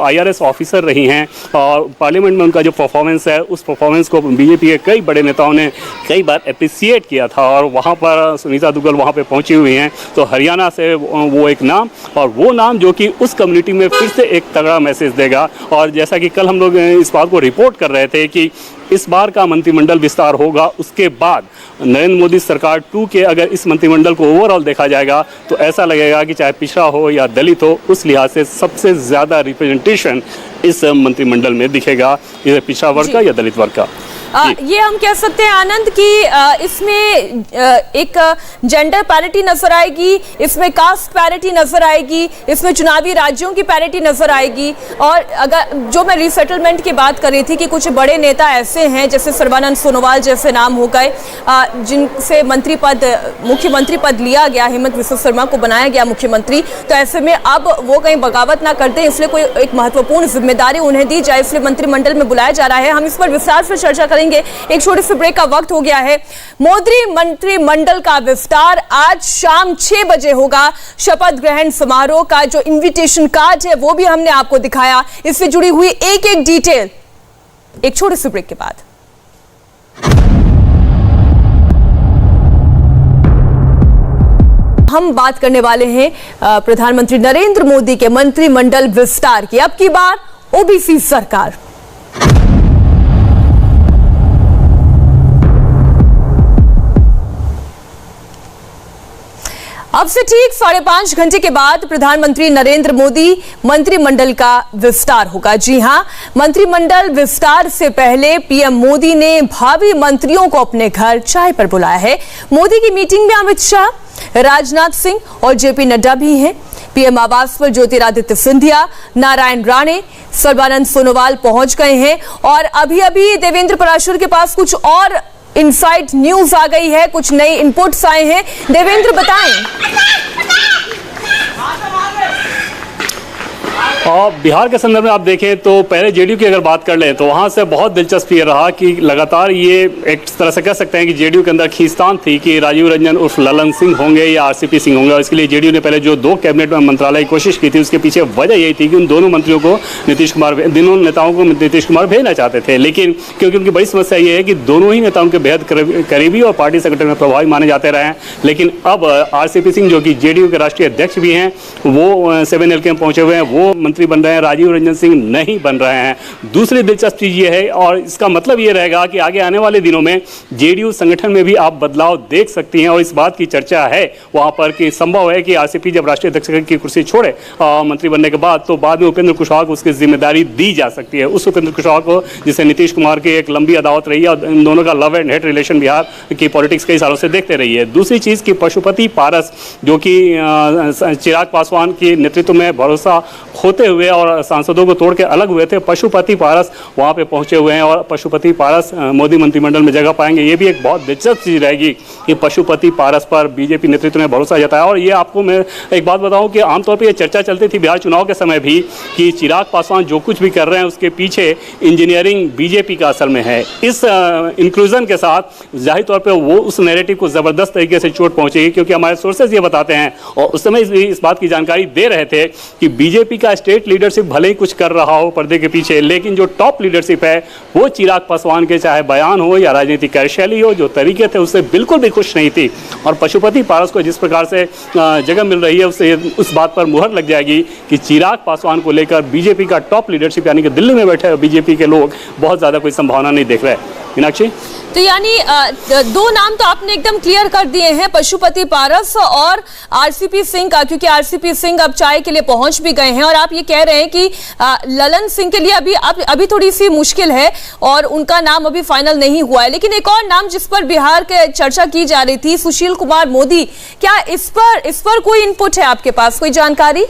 IRS ऑफिसर रही हैं और पार्लियामेंट में उनका जो परफॉर्मेंस है, उस परफॉर्मेंस को बीजेपी के कई बड़े नेताओं ने कई बार अप्रिसिएट किया था और वहाँ पर सुनीता दुग्गल वहाँ पर पहुँची हुई हैं। तो हरियाणा से वो एक नाम, और वो नाम जो कि उस कम्युनिटी में फिर से एक तगड़ा मैसेज देगा। और जैसा कि कल हम लोग इस बात को रिपोर्ट कर रहे थे कि इस बार का मंत्रिमंडल विस्तार होगा, उसके बाद नरेंद्र मोदी सरकार 2 के अगर इस मंत्रिमंडल को ओवरऑल देखा जाएगा तो ऐसा लगेगा कि चाहे पिछड़ा हो या दलित हो, उस लिहाज से सबसे ज़्यादा रिप्रेजेंटेशन इस मंत्रिमंडल में दिखेगा, ये पिछड़ा वर्ग का या दलित वर्ग का। ये हम कह सकते हैं आनंद कि इसमें एक जेंडर पैरिटी नजर आएगी, इसमें कास्ट पैरिटी नजर आएगी, इसमें चुनावी राज्यों की पैरिटी नजर आएगी। और अगर जो मैं रीसेटलमेंट की बात कर रही थी कि कुछ बड़े नेता ऐसे हैं जैसे सर्बानंद सोनोवाल जैसे नाम हो गए, जिनसे मुख्यमंत्री पद लिया गया, हेमंत बिस्वा शर्मा को बनाया गया मुख्यमंत्री, तो ऐसे में अब वो कहीं बगावत ना करते, इसलिए कोई एक महत्वपूर्ण जिम्मेदारी उन्हें दी जाए, इसलिए मंत्रिमंडल में बुलाया जा रहा है। हम इस पर विस्तार से चर्चा करेंगे। एक छोटे से ब्रेक का वक्त हो गया है। मोदी मंत्रिमंडल का विस्तार आज शाम 6 बजे होगा। शपथ ग्रहण समारोह का जो इनविटेशन कार्ड है वो भी हमने आपको दिखाया, इससे जुड़ी हुई एक एक डिटेल एक छोटे से ब्रेक के बाद। हम बात करने वाले हैं प्रधानमंत्री नरेंद्र मोदी के मंत्रिमंडल विस्तार की। अब की बार ओबीसी सरकार। अब से ठीक 5.5 घंटे के बाद प्रधानमंत्री नरेंद्र मोदी मंत्रिमंडल का विस्तार होगा। जी हां, मंत्रिमंडल विस्तार से पहले पीएम मोदी ने भावी मंत्रियों को अपने घर चाय पर बुलाया है। मोदी की मीटिंग में अमित शाह, राजनाथ सिंह और जेपी नड्डा भी हैं। पीएम आवास पर ज्योतिरादित्य सिंधिया, नारायण राणे, सर्बानंद सोनोवाल पहुंच गए हैं और अभी देवेंद्र पराशर के पास कुछ और इनसाइड न्यूज आ गई है, कुछ नए इनपुट्स आए हैं। देवेंद्र बताएं। और बिहार के संदर्भ में आप देखें तो पहले जेडीयू की अगर बात कर लें तो वहाँ से बहुत दिलचस्प ये रहा कि लगातार ये एक तरह से कह सकते हैं कि जेडीयू के अंदर खींचतान थी कि राजीव रंजन उर्फ ललन सिंह होंगे या आरसीपी सिंह होंगे, और इसके लिए जेडीयू ने पहले जो 2 कैबिनेट मंत्रालय की कोशिश की थी उसके पीछे वजह यही थी कि उन दोनों नेताओं को नीतीश कुमार भेजना चाहते थे। लेकिन क्योंकि उनकी बड़ी समस्या ये है कि दोनों ही नेताओं के बेहद करीबी और पार्टी सेक्रेटरी में प्रभावी माने जाते रहे हैं। लेकिन अब आरसीपी सिंह जो कि जेडीयू के राष्ट्रीय अध्यक्ष भी हैं, वो 7L में पहुंचे हुए हैं, वो मंत्री बन रहे हैं, राजीव रंजन सिंह नहीं बन रहे हैं। दूसरी दिलचस्प चीज ये है, और इसका मतलब ये रहेगा कि आगे आने वाले दिनों में जेडीयू संगठन में भी आप बदलाव देख सकती हैं, और इस बात की चर्चा है वहां पर कि संभव है कि आरसीपी जब राष्ट्रीय अध्यक्ष की कुर्सी छोड़े मंत्री बनने के बाद, तो बाद में उपेंद्र कुशवाहा को उसकी जिम्मेदारी दी जा सकती है। उस उपेंद्र कुशवाहा को जिसे नीतीश कुमार की एक लंबी अदावत रही है और इन दोनों का love and hate relation Bihar की पॉलिटिक्स कई सालों से देखते रही है। दूसरी चीज की पशुपति पारस जो कि चिराग पासवान के नेतृत्व में भरोसा होते तोड़ते हुए और सांसदों को तोड़ के अलग हुए थे, पशुपति पारस वहाँ पे पहुंचे हुए हैं और पशुपति पारस मोदी मंत्रिमंडल में जगह पाएंगे। ये भी एक बहुत दिलचस्प चीज़ रहेगी कि पशुपति पारस पर बीजेपी नेतृत्व ने भरोसा जताया। और ये आपको मैं एक बात बताऊं कि आमतौर पर यह चर्चा चलती थी बिहार चुनाव के समय भी कि चिराग पासवान जो कुछ भी कर रहे हैं उसके पीछे इंजीनियरिंग बीजेपी का असल में है। इस इंक्लूजन के साथ जाहिर तौर पे वो उस नैरेटिव को ज़बरदस्त तरीके से चोट पहुंचेगी, क्योंकि हमारे सोर्सेज ये बताते हैं और उस समय इस बात की जानकारी दे रहे थे कि बीजेपी का स्टेट लीडरशिप भले ही कुछ कर रहा हो पर्दे के पीछे, लेकिन जो टॉप लीडरशिप है वो चिराग पासवान के चाहे बयान हो या राजनीतिक कार्यशैली हो, जो तरीके थे उससे बिल्कुल भी खुश नहीं थी। और पशुपति पारस को जिस प्रकार से जगह मिल रही है उससे उस बात पर मुहर लग जाएगी कि चिराग पासवान को लेकर बीजेपी का टॉप लीडरशिप यानी कि दिल्ली में बैठे बीजेपी के लोग बहुत ज़्यादा कोई संभावना नहीं देख रहे। मीनाक्षी, तो यानी दो नाम तो आपने एकदम क्लियर कर दिए हैं, पशुपति पारस और आरसीपी सिंह का, क्योंकि आरसीपी सिंह अब चाय के लिए पहुंच भी गए हैं और आप ये कह रहे हैं कि ललन सिंह के लिए अभी थोड़ी सी मुश्किल है और उनका नाम अभी फाइनल नहीं हुआ है। लेकिन एक और नाम जिस पर बिहार के चर्चा की जा रही थी, सुशील कुमार मोदी, क्या इस पर कोई इनपुट है आपके पास, कोई जानकारी?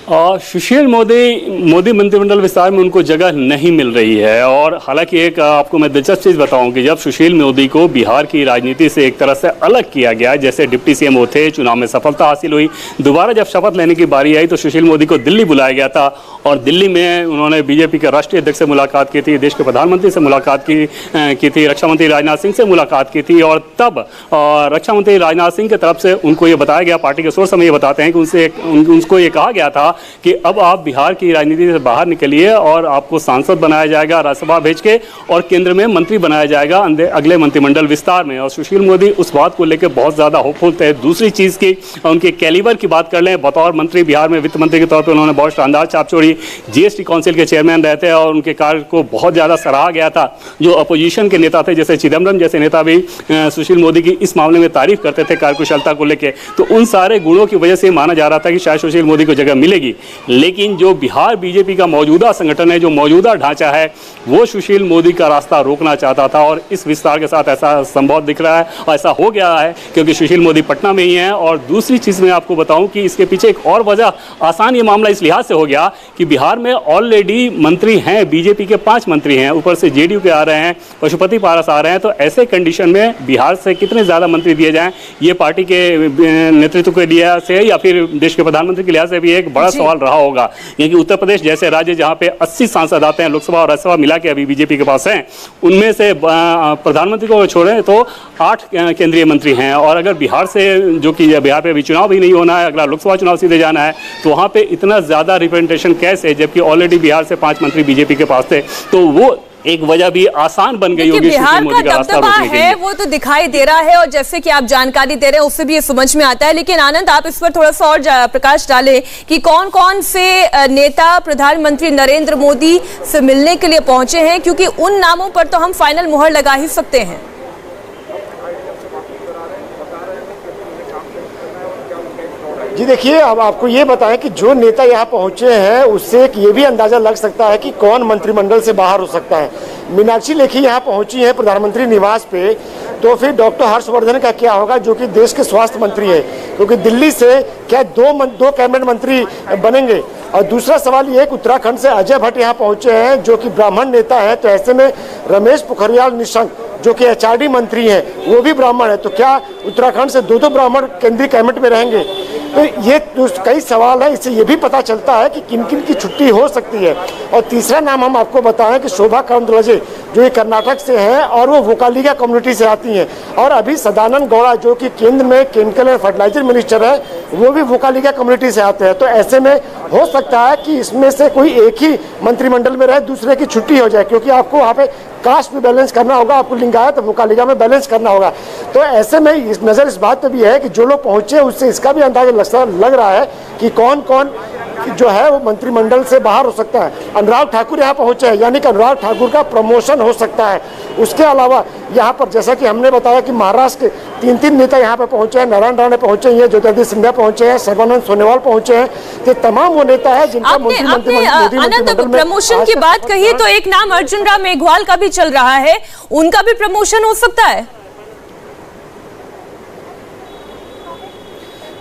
सुशील मोदी मंत्रिमंडल विस्तार में उनको जगह नहीं मिल रही है। और हालांकि एक आपको मैं दिलचस्प चीज़ बताऊं कि जब सुशील मोदी को बिहार की राजनीति से एक तरह से अलग किया गया, जैसे डिप्टी सीएम वो थे, चुनाव में सफलता हासिल हुई, दोबारा जब शपथ लेने की बारी आई तो सुशील मोदी को दिल्ली बुलाया गया था और दिल्ली में उन्होंने बीजेपी के राष्ट्रीय अध्यक्ष से मुलाकात की थी, देश के प्रधानमंत्री से मुलाकात की थी, रक्षा मंत्री राजनाथ सिंह से मुलाकात की थी। और तब रक्षा मंत्री राजनाथ सिंह की तरफ से उनको ये बताया गया, पार्टी के सोर्स हमें ये बताते हैं कि उनको ये कहा गया था कि अब आप बिहार की राजनीति से बाहर निकलिए और आपको सांसद बनाया जाएगा राज्यसभा भेज के और केंद्र में मंत्री बनाया जाएगा अगले मंत्रिमंडल विस्तार में। और सुशील मोदी उस बात को लेकर बहुत ज़्यादा होपफुल थे। दूसरी चीज़ की उनके कैलिबर की बात कर लें, बतौर मंत्री बिहार में वित्त मंत्री के तौर पर उन्होंने बहुत शानदार छाप छोड़ी, जीएसटी काउंसिल के चेयरमैन रहते हैं और उनके कार्य को बहुत ज़्यादा सराहा गया था। जो अपोजिशन के नेता थे जैसे चिदम्बरम जैसे नेता भी सुशील मोदी की इस मामले में तारीफ करते थे कार्यकुशलता को लेकर। तो उन सारे गुणों की वजह से माना जा रहा था कि शायद सुशील मोदी को जगह मिलेगी। लेकिन जो बिहार बीजेपी का मौजूदा संगठन है, जो मौजूदा ढांचा है, वो सुशील मोदी का रास्ता रोकना चाहता था और इस विस्तार के साथ ऐसा संभव दिख रहा है और ऐसा हो गया है क्योंकि सुशील मोदी पटना में ही है। और दूसरी चीज़ मैं आपको बताऊं कि इसके पीछे एक और वजह, आसान ये मामला इस लिहाज से हो गया कि बिहार में ऑलरेडी मंत्री हैं, बीजेपी के 5 मंत्री हैं, ऊपर से जेडीयू के आ रहे हैं, पशुपति पारस आ रहे हैं। तो ऐसे कंडीशन में बिहार से कितने ज़्यादा मंत्री दिए जाएं, ये पार्टी के नेतृत्व के लिहाज से या फिर देश के प्रधानमंत्री के लिहाज से भी एक बड़ा सवाल रहा होगा। क्योंकि उत्तर प्रदेश जैसे राज्य जहां पे 80 सांसद आते हैं, लोकसभा और राज्यसभा मिला के अभी बीजेपी के पास हैं, उनमें से प्रधानमंत्री को छोड़ें तो 8 केंद्रीय मंत्री हैं। और अगर बिहार से, जो कि बिहार पे अभी चुनाव भी नहीं होना है, अगला लोकसभा चुनाव सीधे जाना है, तो वहाँ पे इतना ज़्यादा रिप्रेजेंटेशन कैसे, जबकि ऑलरेडी बिहार से 5 मंत्री बीजेपी के पास थे। तो वो एक वजह भी आसान बन गई होगी। बिहार का दबदबा है वो तो दिखाई दे रहा है और जैसे कि आप जानकारी दे रहे हैं उससे भी ये समझ में आता है। लेकिन आनंद, आप इस पर थोड़ा सा और प्रकाश डालें कि कौन कौन से नेता प्रधानमंत्री नरेंद्र मोदी से मिलने के लिए पहुंचे हैं, क्योंकि उन नामों पर तो हम फाइनल मुहर लगा ही सकते हैं। जी देखिए, अब आपको ये बताएं कि जो नेता यहाँ पहुँचे हैं उससे एक ये भी अंदाज़ा लग सकता है कि कौन मंत्रिमंडल से बाहर हो सकता है। मीनाक्षी लेखी यहाँ पहुँची है प्रधानमंत्री निवास पे, तो फिर डॉक्टर हर्षवर्धन का क्या होगा जो कि देश के स्वास्थ्य मंत्री है, क्योंकि दिल्ली से क्या दो कैबिनेट मंत्री बनेंगे। और दूसरा सवाल ये कि उत्तराखंड से अजय भट्ट यहाँ पहुँचे हैं जो कि ब्राह्मण नेता है, तो ऐसे में रमेश पोखरियाल निशंक जो कि एचआरडी मंत्री हैं वो भी ब्राह्मण है, तो क्या उत्तराखंड से 2 ब्राह्मण केंद्रीय कैबिनेट में रहेंगे? तो ये कई सवाल है। इससे ये भी पता चलता है कि किन किन की छुट्टी हो सकती है। और तीसरा नाम हम आपको बताएं कि शोभा करंदलाजे जो ये कर्नाटक से हैं और वो वोकालिगा कम्युनिटी से आती हैं, और अभी सदानंद गौड़ा जो कि केंद्र में केमिकल एंड फर्टिलाइजर मिनिस्टर है, वो भी वोकालिगा कम्युनिटी से आते हैं। तो ऐसे में हो सकता है कि इसमें से कोई एक ही मंत्रिमंडल में रहे, दूसरे की छुट्टी हो जाए, क्योंकि आपको वहाँ पे कास्ट भी बैलेंस करना होगा, आपको लिंगायत वोकालिगा में बैलेंस करना होगा। तो ऐसे में नज़र इस बात पर भी है कि जो लोग पहुँचे उससे इसका भी अंदाजा लग रहा है कि कौन कौन जो है वो मंत्रिमंडल से बाहर हो सकता है। अनुराग ठाकुर यहाँ पहुँचे हैं, यानी कि अनुराग ठाकुर का प्रमोशन हो सकता है। उसके अलावा यहाँ पर जैसा कि हमने बताया कि महाराष्ट्र के 3 नेता यहाँ पर पहुँचे हैं, नारायण राणे पहुँचे हैं, ज्योतिरादित्य सिंधिया पहुँचे हैं, सर्बानंद सोनोवाल पहुँचे हैं। तो तमाम वो नेता है जिनका प्रमोशन की बात कही, तो एक नाम अर्जुन राम मेघवाल का भी चल रहा है, उनका भी प्रमोशन हो सकता है।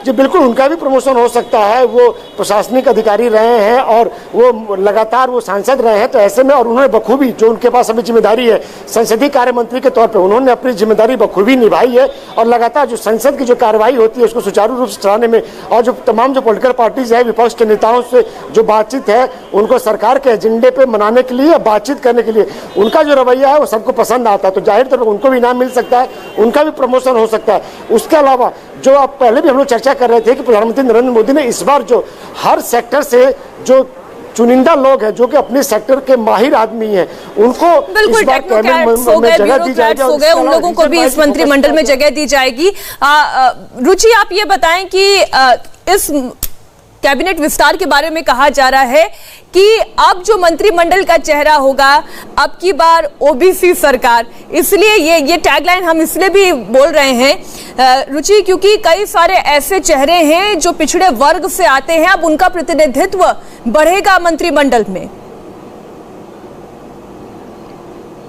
जी बिल्कुल, उनका भी प्रमोशन हो सकता है। वो प्रशासनिक अधिकारी रहे हैं और वो लगातार वो सांसद रहे हैं, तो ऐसे में और उन्होंने बखूबी जो उनके पास अभी जिम्मेदारी है संसदीय कार्य मंत्री के तौर पर, उन्होंने अपनी जिम्मेदारी बखूबी निभाई है और लगातार जो संसद की जो कार्रवाई होती है उसको सुचारू रूप से चलाने में और जो तमाम जो पॉलिटिकल पार्टीज है, विपक्ष के नेताओं से जो बातचीत है उनको सरकार के एजेंडे पे मनाने के लिए, बातचीत करने के लिए उनका जो रवैया है वो सबको पसंद आता है। तो जाहिर तौर पर उनको भी इनाम मिल सकता है, उनका भी प्रमोशन हो सकता है। उसके अलावा जो आप पहले भी हम लोग चर्चा कर रहे थे कि प्रधानमंत्री नरेंद्र मोदी ने इस बार जो हर सेक्टर से जो चुनिंदा लोग हैं जो कि अपने सेक्टर के माहिर आदमी हैं उनको इस बार कैबिनेट में जगह दी जाएगी, उन लोगों को भी इस मंत्रिमंडल में जगह दी जाएगी। रुचि, आप ये बताएं कि इस कैबिनेट विस्तार के बारे में कहा जा रहा है कि अब जो मंत्रिमंडल का चेहरा होगा अब की बार ओबीसी सरकार, इसलिए ये टैगलाइन हम इसलिए भी बोल रहे हैं रुचि क्योंकि कई सारे ऐसे चेहरे हैं जो पिछड़े वर्ग से आते हैं, अब उनका प्रतिनिधित्व बढ़ेगा मंत्रिमंडल में।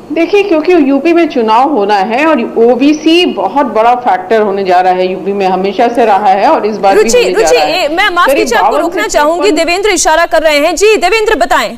देखिए, क्योंकि यूपी में चुनाव होना है और ओबीसी बहुत बड़ा फैक्टर होने जा रहा है, यूपी में हमेशा से रहा है और इस बार भी होने जा रहा है। मैं माफ कीजिए, आपको रोकना चाहूंगी, देवेंद्र इशारा कर रहे हैं। जी देवेंद्र, बताएं।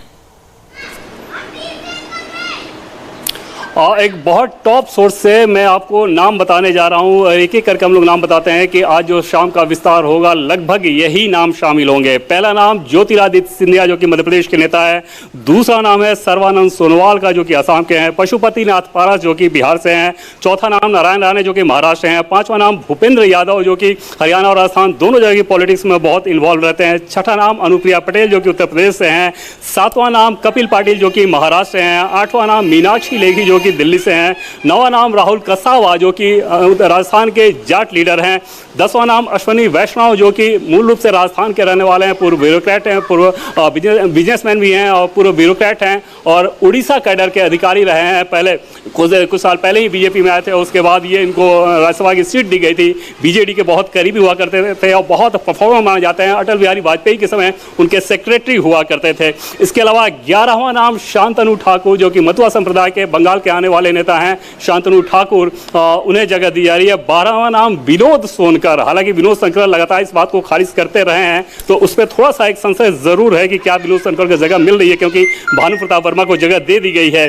एक बहुत टॉप सोर्स से मैं आपको नाम बताने जा रहा हूं, एक एक करके हम लोग नाम बताते हैं कि आज जो शाम का विस्तार होगा लगभग यही नाम शामिल होंगे। पहला नाम ज्योतिरादित्य सिंधिया जो कि मध्य प्रदेश के नेता है, दूसरा नाम है सर्बानंद सोनोवाल का जो कि असम के हैं, पशुपति नाथ पारस जो कि बिहार से हैं, चौथा नाम नारायण राणे जो कि महाराष्ट्र हैं, पांचवा नाम भूपेंद्र यादव जो कि हरियाणा और राजस्थान दोनों जगह की पॉलिटिक्स में बहुत इन्वॉल्व रहते हैं, छठा नाम अनुप्रिया पटेल जो कि उत्तर प्रदेश से हैं, सातवां नाम कपिल पाटिल जो कि महाराष्ट्र से हैं, आठवां नाम मीनाक्षी लेखी जो दिल्ली से हैं, नौवां नाम राहुल कसावा जो कि राजस्थान के जाट लीडर हैं, 10वां नाम अश्वनी वैष्णव जो कि मूल रूप से राजस्थान के रहने वाले हैं, पूर्व ब्यूरोक्रेट हैं, पूर्व बिजनेसमैन भी हैं और पूर्व ब्यूरोक्रेट हैं और उड़ीसा कैडर के अधिकारी रहे हैं। पहले कुछ साल पहले ही बीजेपी में आए थे, उसके बाद ये इनको राज्यसभा की सीट दी गई थी। बीजेडी के बहुत करीबी हुआ करते थे और बहुत परफॉर्मर माने जाते हैं। अटल बिहारी वाजपेयी के समय उनके सेक्रेटरी हुआ करते थे। इसके अलावा 11वां नाम शांतनु ठाकुर जो कि मतुआ संप्रदाय के बंगाल के आने वाले नेता हैं, शांतनु ठाकुर, उन्हें जगह दी जा रही है। 12वां नाम विनोद सोनकर, हालांकि विनोद सोनकर लगातार इस बात को खारिज करते रहे हैं, तो उस पर थोड़ा सा एक संशय जरूर है कि क्या विनोद सोनकर को जगह मिल रही है, क्योंकि भानु प्रताप वर्मा को जगह दे दी गई है।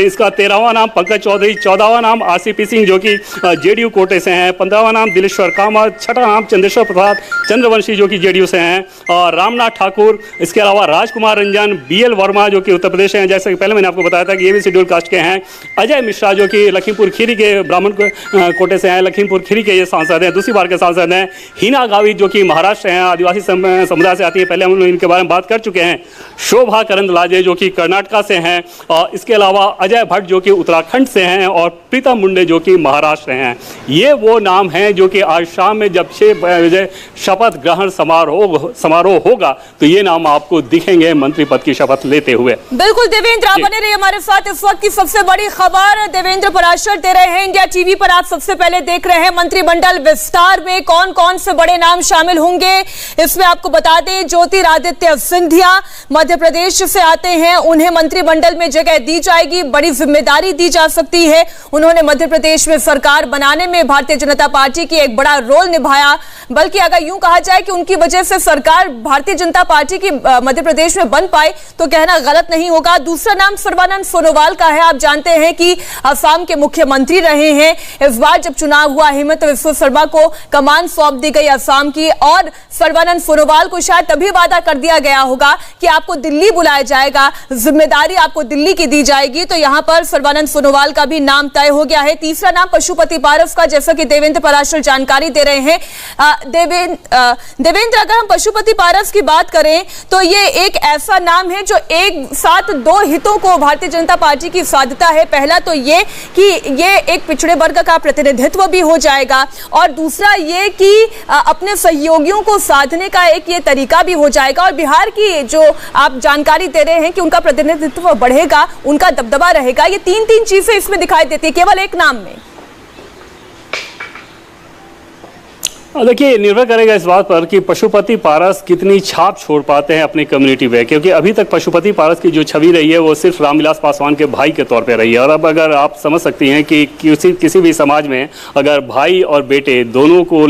इसका 13वां नाम पंकज चौधरी, 14वां नाम आरसीपी सिंह जो कि जेडीयू कोटे से हैं, 15वां नाम दिलेश्वर कामत, छठा नाम चंद्रेश्वर प्रसाद चंद्रवंशी जो कि जेडीयू से हैं, और रामनाथ ठाकुर, इसके अलावा राजकुमार रंजन, बीएल वर्मा जो कि उत्तर प्रदेश हैं, जैसे कि पहले मैंने आपको बताया था कि ये भी शेड्यूल कास्ट के हैं, अजय मिश्रा जो कि लखीमपुर खीरी के ब्राह्मण कोटे से हैं, लखीमपुर खीरी के ये सांसद हैं, दूसरी बार के सांसद हैं, हिना गावित जो कि महाराष्ट्र हैं, आदिवासी समुदाय से आती है, पहले हम लोग इनके बारे में बात कर चुके हैं, शोभा करंदलाजे जो कि कर्नाटका से हैं, और इसके अलावा अजय भट्ट जो कि उत्तराखंड से हैं, और प्रीतम मुंडे जो कि महाराष्ट्र हैं। ये वो नाम हैं जो कि आज शाम में जब 6 बजे शपथ ग्रहण समारोह होगा तो ये नाम आपको दिखेंगे मंत्री पद की शपथ लेते हुए। बिल्कुल देवेंद्र, आप बने रहिए हमारे साथ। इस वक्त की सबसे बड़ी खबर देवेंद्र पराशर दे रहे हैं इंडिया टीवी पर। आप सबसे पहले देख रहे हैं मंत्रिमंडल विस्तार में कौन कौन से बड़े नाम शामिल होंगे। इसमें आपको बता दें ज्योतिरादित्य सिंधिया मध्य प्रदेश से आते हैं, उन्हें मंत्रिमंडल में जगह दी जाएगी, बड़ी जिम्मेदारी दी जा सकती है। उन्होंने मध्य प्रदेश में सरकार बनाने में भारतीय जनता पार्टी की एक बड़ा रोल निभाया, बल्कि अगर यूं कहा जाए कि उनकी वजह से सरकार भारतीय जनता पार्टी की मध्य प्रदेश में बन पाई तो कहना गलत नहीं होगा। दूसरा नाम सर्बानंद सोनोवाल का है। आप जानते हैं कि असम के मुख्यमंत्री रहे हैं। इस बार जब चुनाव हुआ हेमंत बिस्वा शर्मा को कमान सौंप दी गई असम की, और सर्बानंद सोनोवाल को शायद तभी वादा कर दिया गया होगा कि आपको दिल्ली बुलाया जाएगा, जिम्मेदारी आपको दिल्ली की दी जाएगी, तो यहां पर सर्बानंद सोनोवाल का भी नाम तय हो गया है। तीसरा नाम पशुपति पारस का, जैसा कि देवेंद्र पराशर जानकारी दे रहे हैं। देवेंद्र, अगर हम पशुपति पारस की बात करें तो ये एक ऐसा नाम है जो एक साथ दो हितों को भारतीय जनता पार्टी की साधता है। पहला तो ये कि ये एक पिछड़े वर्ग का प्रतिनिधित्व भी हो जाएगा, और दूसरा ये कि अपने सहयोगियों को साधने का एक ये तरीका भी हो जाएगा, और बिहार की जो आप जानकारी दे रहे हैं कि उनका प्रतिनिधित्व बढ़ेगा, उनका दबदबा रहेगा। ये तीन चीजें इसमें दिखाई देती है केवल एक नाम में। देखिए, निर्भर करेगा इस बात पर कि पशुपति पारस कितनी छाप छोड़ पाते हैं अपनी कम्युनिटी में, क्योंकि अभी तक पशुपति पारस की जो छवि रही है वो सिर्फ रामविलास पासवान के भाई के तौर पे रही है। और अब अगर आप समझ सकती हैं कि किसी भी समाज में अगर भाई और बेटे दोनों को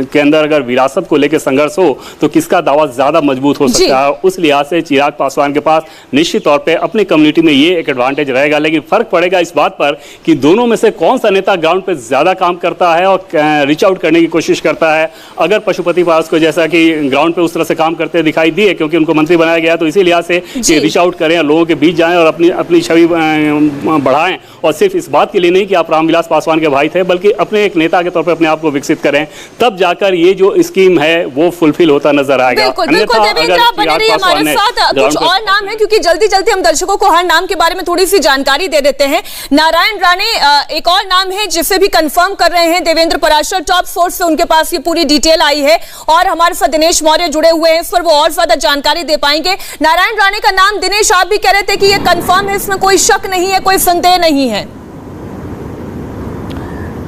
के अंदर अगर विरासत को लेकर संघर्ष हो तो किसका दावा ज़्यादा मजबूत हो सकता है। उस लिहाज से चिराग पासवान के पास निश्चित तौर पर अपनी कम्युनिटी में ये एक एडवांटेज रहेगा, लेकिन फर्क पड़ेगा इस बात पर कि दोनों में से कौन सा नेता ग्राउंड पर ज़्यादा काम करता है और रीच आउट करने की कोशिश करता है। अगर पशुपति पारस को जैसा कि ग्राउंड पे उस तरह से काम करते दिखाई दिए, क्योंकि उनको मंत्री बनाया गया, तो इसी लिहाज से कि रीच आउट करें, लोगों के बीच जाएं और अपनी छवि बढ़ाएं, और सिर्फ इस बात के लिए नहीं कि आप रामविलास पासवान के भाई थे, बल्कि अपने एक नेता के तौर पर अपने आप को विकसित करें, तब जाकर ये जो स्कीम है वो फुलफिल होता नजर आएगा। बिल्कुल, देवेंद्र आप बने रहिए हमारे साथ। कुछ और नाम है, क्योंकि जल्दी जल्दी हम दर्शकों को हर नाम के बारे में थोड़ी सी जानकारी दे देते हैं। नारायण राणे एक और नाम है जिसे भी कंफर्म कर रहे हैं देवेंद्र पराशर, टॉप सोर्स से उनके पास ये पूरी डिटेल आई है और हमारे साथ दिनेश मौर्य जुड़े हुए हैं, इस पर वो और ज्यादा जानकारी दे पाएंगे। नारायण राणे का नाम दिनेश आप भी कह रहे थे कि ये कंफर्म है, इसमें कोई शक नहीं है, कोई संदेह नहीं है।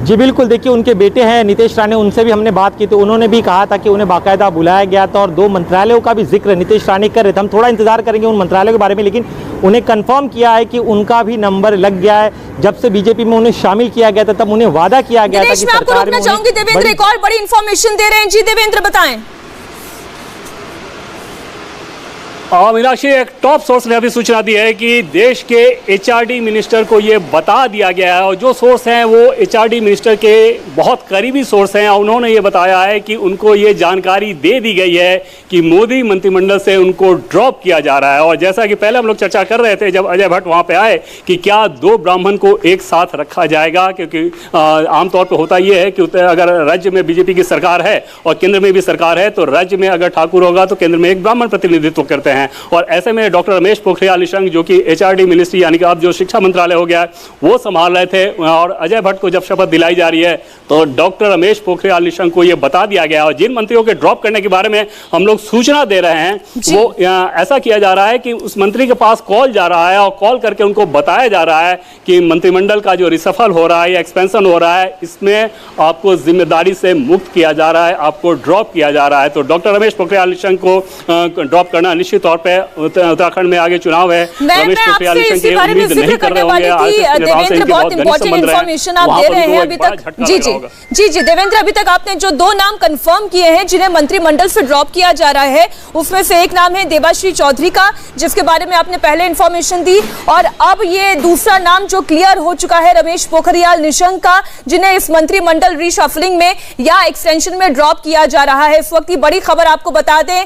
जी बिल्कुल, देखिए उनके बेटे हैं नीतेश राणे, उनसे भी हमने बात की तो उन्होंने भी कहा था कि उन्हें बाकायदा बुलाया गया था और 2 मंत्रालयों का भी जिक्र नीतेश राणे कर रहे थे। हम थोड़ा इंतजार करेंगे उन मंत्रालयों के बारे में, लेकिन उन्हें कंफर्म किया है कि उनका भी नंबर लग गया है। जब से बीजेपी में उन्हें शामिल किया गया था तब उन्हें वादा किया गया था कि सरकार में देवेंद्र एक और बड़ी इंफॉर्मेशन दे रहे हैं। जी देवेंद्र बताएं। मीनाक्षी, एक टॉप सोर्स ने अभी सूचना दी है कि देश के एचआरडी मिनिस्टर को ये बता दिया गया है, और जो सोर्स हैं वो एचआरडी मिनिस्टर के बहुत करीबी सोर्स हैं। उन्होंने ये बताया है कि उनको ये जानकारी दे दी गई है कि मोदी मंत्रिमंडल से उनको ड्रॉप किया जा रहा है। और जैसा कि पहले हम लोग चर्चा कर रहे थे जब अजय भट्ट वहाँ पे आए कि क्या 2 ब्राह्मण को एक साथ रखा जाएगा, क्योंकि आमतौर पर होता ये है कि अगर राज्य में बीजेपी की सरकार है और केंद्र में भी सरकार है तो राज्य में अगर ठाकुर होगा तो केंद्र में एक ब्राह्मण प्रतिनिधित्व करते हैं। और ऐसे में डॉक्टर रमेश पोखरियाल निशंक, जो कि एचआरडी मिनिस्ट्री यानी कि अब जो शिक्षा मंत्रालय हो गया है, वो संभाल रहे थे, और अजय भट्ट को जब शपथ दिलाई जा रही है तो डॉक्टर रमेश पोखरियाल निशंक को यह बता दिया गया। और जिन मंत्रियों के ड्रॉप करने के बारे में हम लोग सूचना दे रहे हैं वो ऐसा किया जा रहा है कि उस मंत्री के पास कॉल जा रहा है और कॉल करके उनको बताया जा रहा है कि मंत्रिमंडल का जो रिसफल हो रहा है या एक्सपेंशन हो रहा है, इसमें आपको जिम्मेदारी से मुक्त किया जा रहा है, आपको ड्रॉप किया जा रहा है। तो डॉक्टर रमेश पोखरियाल निशंक को ड्रॉप करना निश्चित तौर पर, उत्तराखंड में आगे चुनाव है, रमेश पोखरियाल निशंक ये उम्मीद नहीं कर रहे होंगे। देवेंद्र बहुत इंपॉर्टेंट इंफॉर्मेशन आप दे रहे हैं अभी तक। जी देवेंद्र, अभी तक आपने जो 2 नाम कंफर्म किए हैं जिन्हें मंत्रिमंडल से ड्रॉप किया जा रहा है, उसमें से एक नाम है देबाश्री चौधरी का, जिसके बारे में आपने पहले इंफॉर्मेशन दी, और अब ये दूसरा नाम जो क्लियर हो चुका है रमेश पोखरियाल निशंक का, जिन्हें इस मंत्रिमंडल रीशफलिंग में या एक्सटेंशन में ड्रॉप किया जा रहा है। इस वक्त की बड़ी खबर आपको बता दें,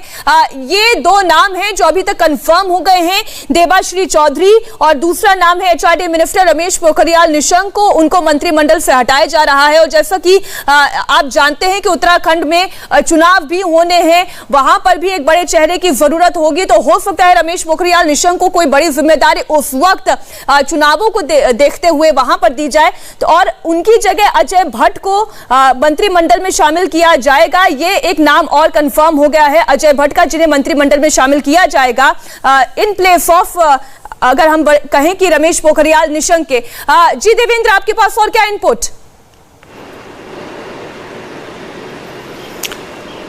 ये 2 नाम हैं जो अभी तक कंफर्म हो गए हैं, देबाश्री चौधरी, और दूसरा नाम है एचआरडी मिनिस्टर रमेश पोखरियाल निशंक को, उनको मंत्रिमंडल से हटाया जा रहा है। और जैसा कि आप जानते हैं कि उत्तराखंड में चुनाव भी होने हैं, वहां पर भी एक बड़े चेहरे की जरूरत होगी, तो हो सकता है रमेश पोखरियाल निशंक को कोई बड़ी जिम्मेदारी उस वक्त चुनावों को देखते हुए वहां पर दी जाए, तो और उनकी जगह अजय भट्ट को मंत्रिमंडल में शामिल किया जाएगा। ये एक नाम और कंफर्म हो गया है अजय भट्ट का, जिन्हें मंत्रिमंडल में शामिल किया जाएगा इन प्लेस ऑफ, अगर हम कहें कि रमेश पोखरियाल निशंक के। जी देवेंद्र, आपके पास और क्या इनपुट?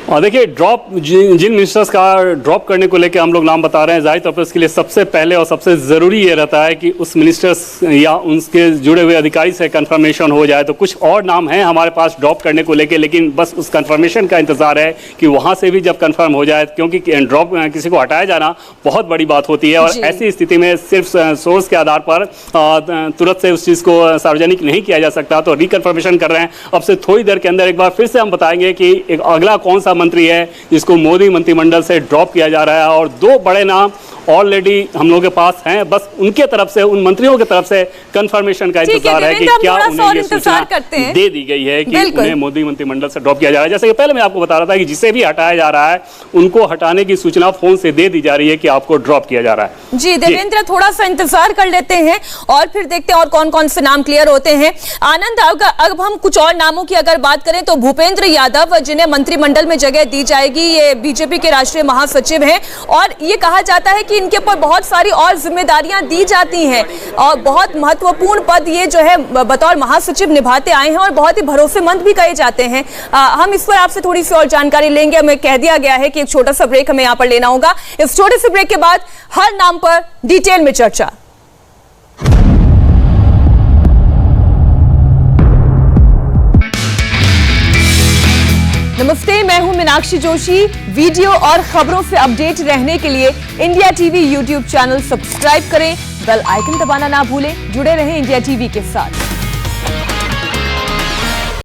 और देखिए, ड्रॉप जिन मिनिस्टर्स का ड्रॉप करने को लेकर हम लोग नाम बता रहे हैं, जाहिर तौर पर इसके लिए सबसे पहले और सबसे ज़रूरी ये रहता है कि उस मिनिस्टर्स या उनके जुड़े हुए अधिकारी से कंफर्मेशन हो जाए। तो कुछ और नाम हैं हमारे पास ड्रॉप करने को लेकर, लेकिन बस उस कंफर्मेशन का इंतजार है कि वहाँ से भी जब कंफर्म हो जाए, क्योंकि ड्रॉप किसी को हटाया जाना बहुत बड़ी बात होती है। और ऐसी स्थिति में सिर्फ सोर्स के आधार पर तुरंत से उस चीज़ को सार्वजनिक नहीं किया जा सकता। तो रिकन्फर्मेशन कर रहे हैं, अब से थोड़ी देर के अंदर एक बार फिर से हम बताएंगे कि एक अगला कौन सा मंत्री है जिसको मोदी मंत्रिमंडल से ड्रॉप किया जा रहा है। और 2 बड़े नाम ऑलरेडी हम लोगों के पास हैं, बस उनके तरफ से, उन मंत्रियों की तरफ से कंफर्मेशन का इंतजार है कि क्या उन्हें ये सूचना दे दी गई है कि उन्हें मोदी मंत्रिमंडल से ड्रॉप किया जा रहा है। जैसे कि पहले मैं आपको बता रहा था कि जिसे भी हटाया जा रहा है उनको हटाने की सूचना फोन से दे दी जा रही है कि आपको ड्रॉप किया जा रहा है। जी देवेंद्र, थोड़ा सा इंतजार कर लेते हैं और फिर देखते हैं और कौन कौन से नाम क्लियर होते हैं। आनंद, अब हम कुछ और नामों की अगर बात करें तो भूपेंद्र यादव, जिन्हें मंत्रिमंडल में जगह दी जाएगी। ये बीजेपी के राष्ट्रीय महासचिव हैं और ये कहा जाता है कि इनके ऊपर बहुत सारी और जिम्मेदारियां दी जाती हैं और बहुत महत्वपूर्ण पद ये जो है बतौर महासचिव निभाते आए हैं और बहुत ही भरोसेमंद भी कहे जाते हैं। हम इस पर आपसे थोड़ी सी और जानकारी लेंगे। हमें कह दिया गया है कि एक छोटा सा ब्रेक हमें यहाँ पर लेना होगा। इस छोटे से ब्रेक के बाद हर नाम पर डिटेल में चर्चा। नमस्ते, मैं हूं मीनाक्षी जोशी। वीडियो और खबरों से अपडेट रहने के लिए India TV YouTube channel subscribe करें, बेल आइकन दबाना ना भूलें। जुड़े रहें इंडिया टीवी के साथ।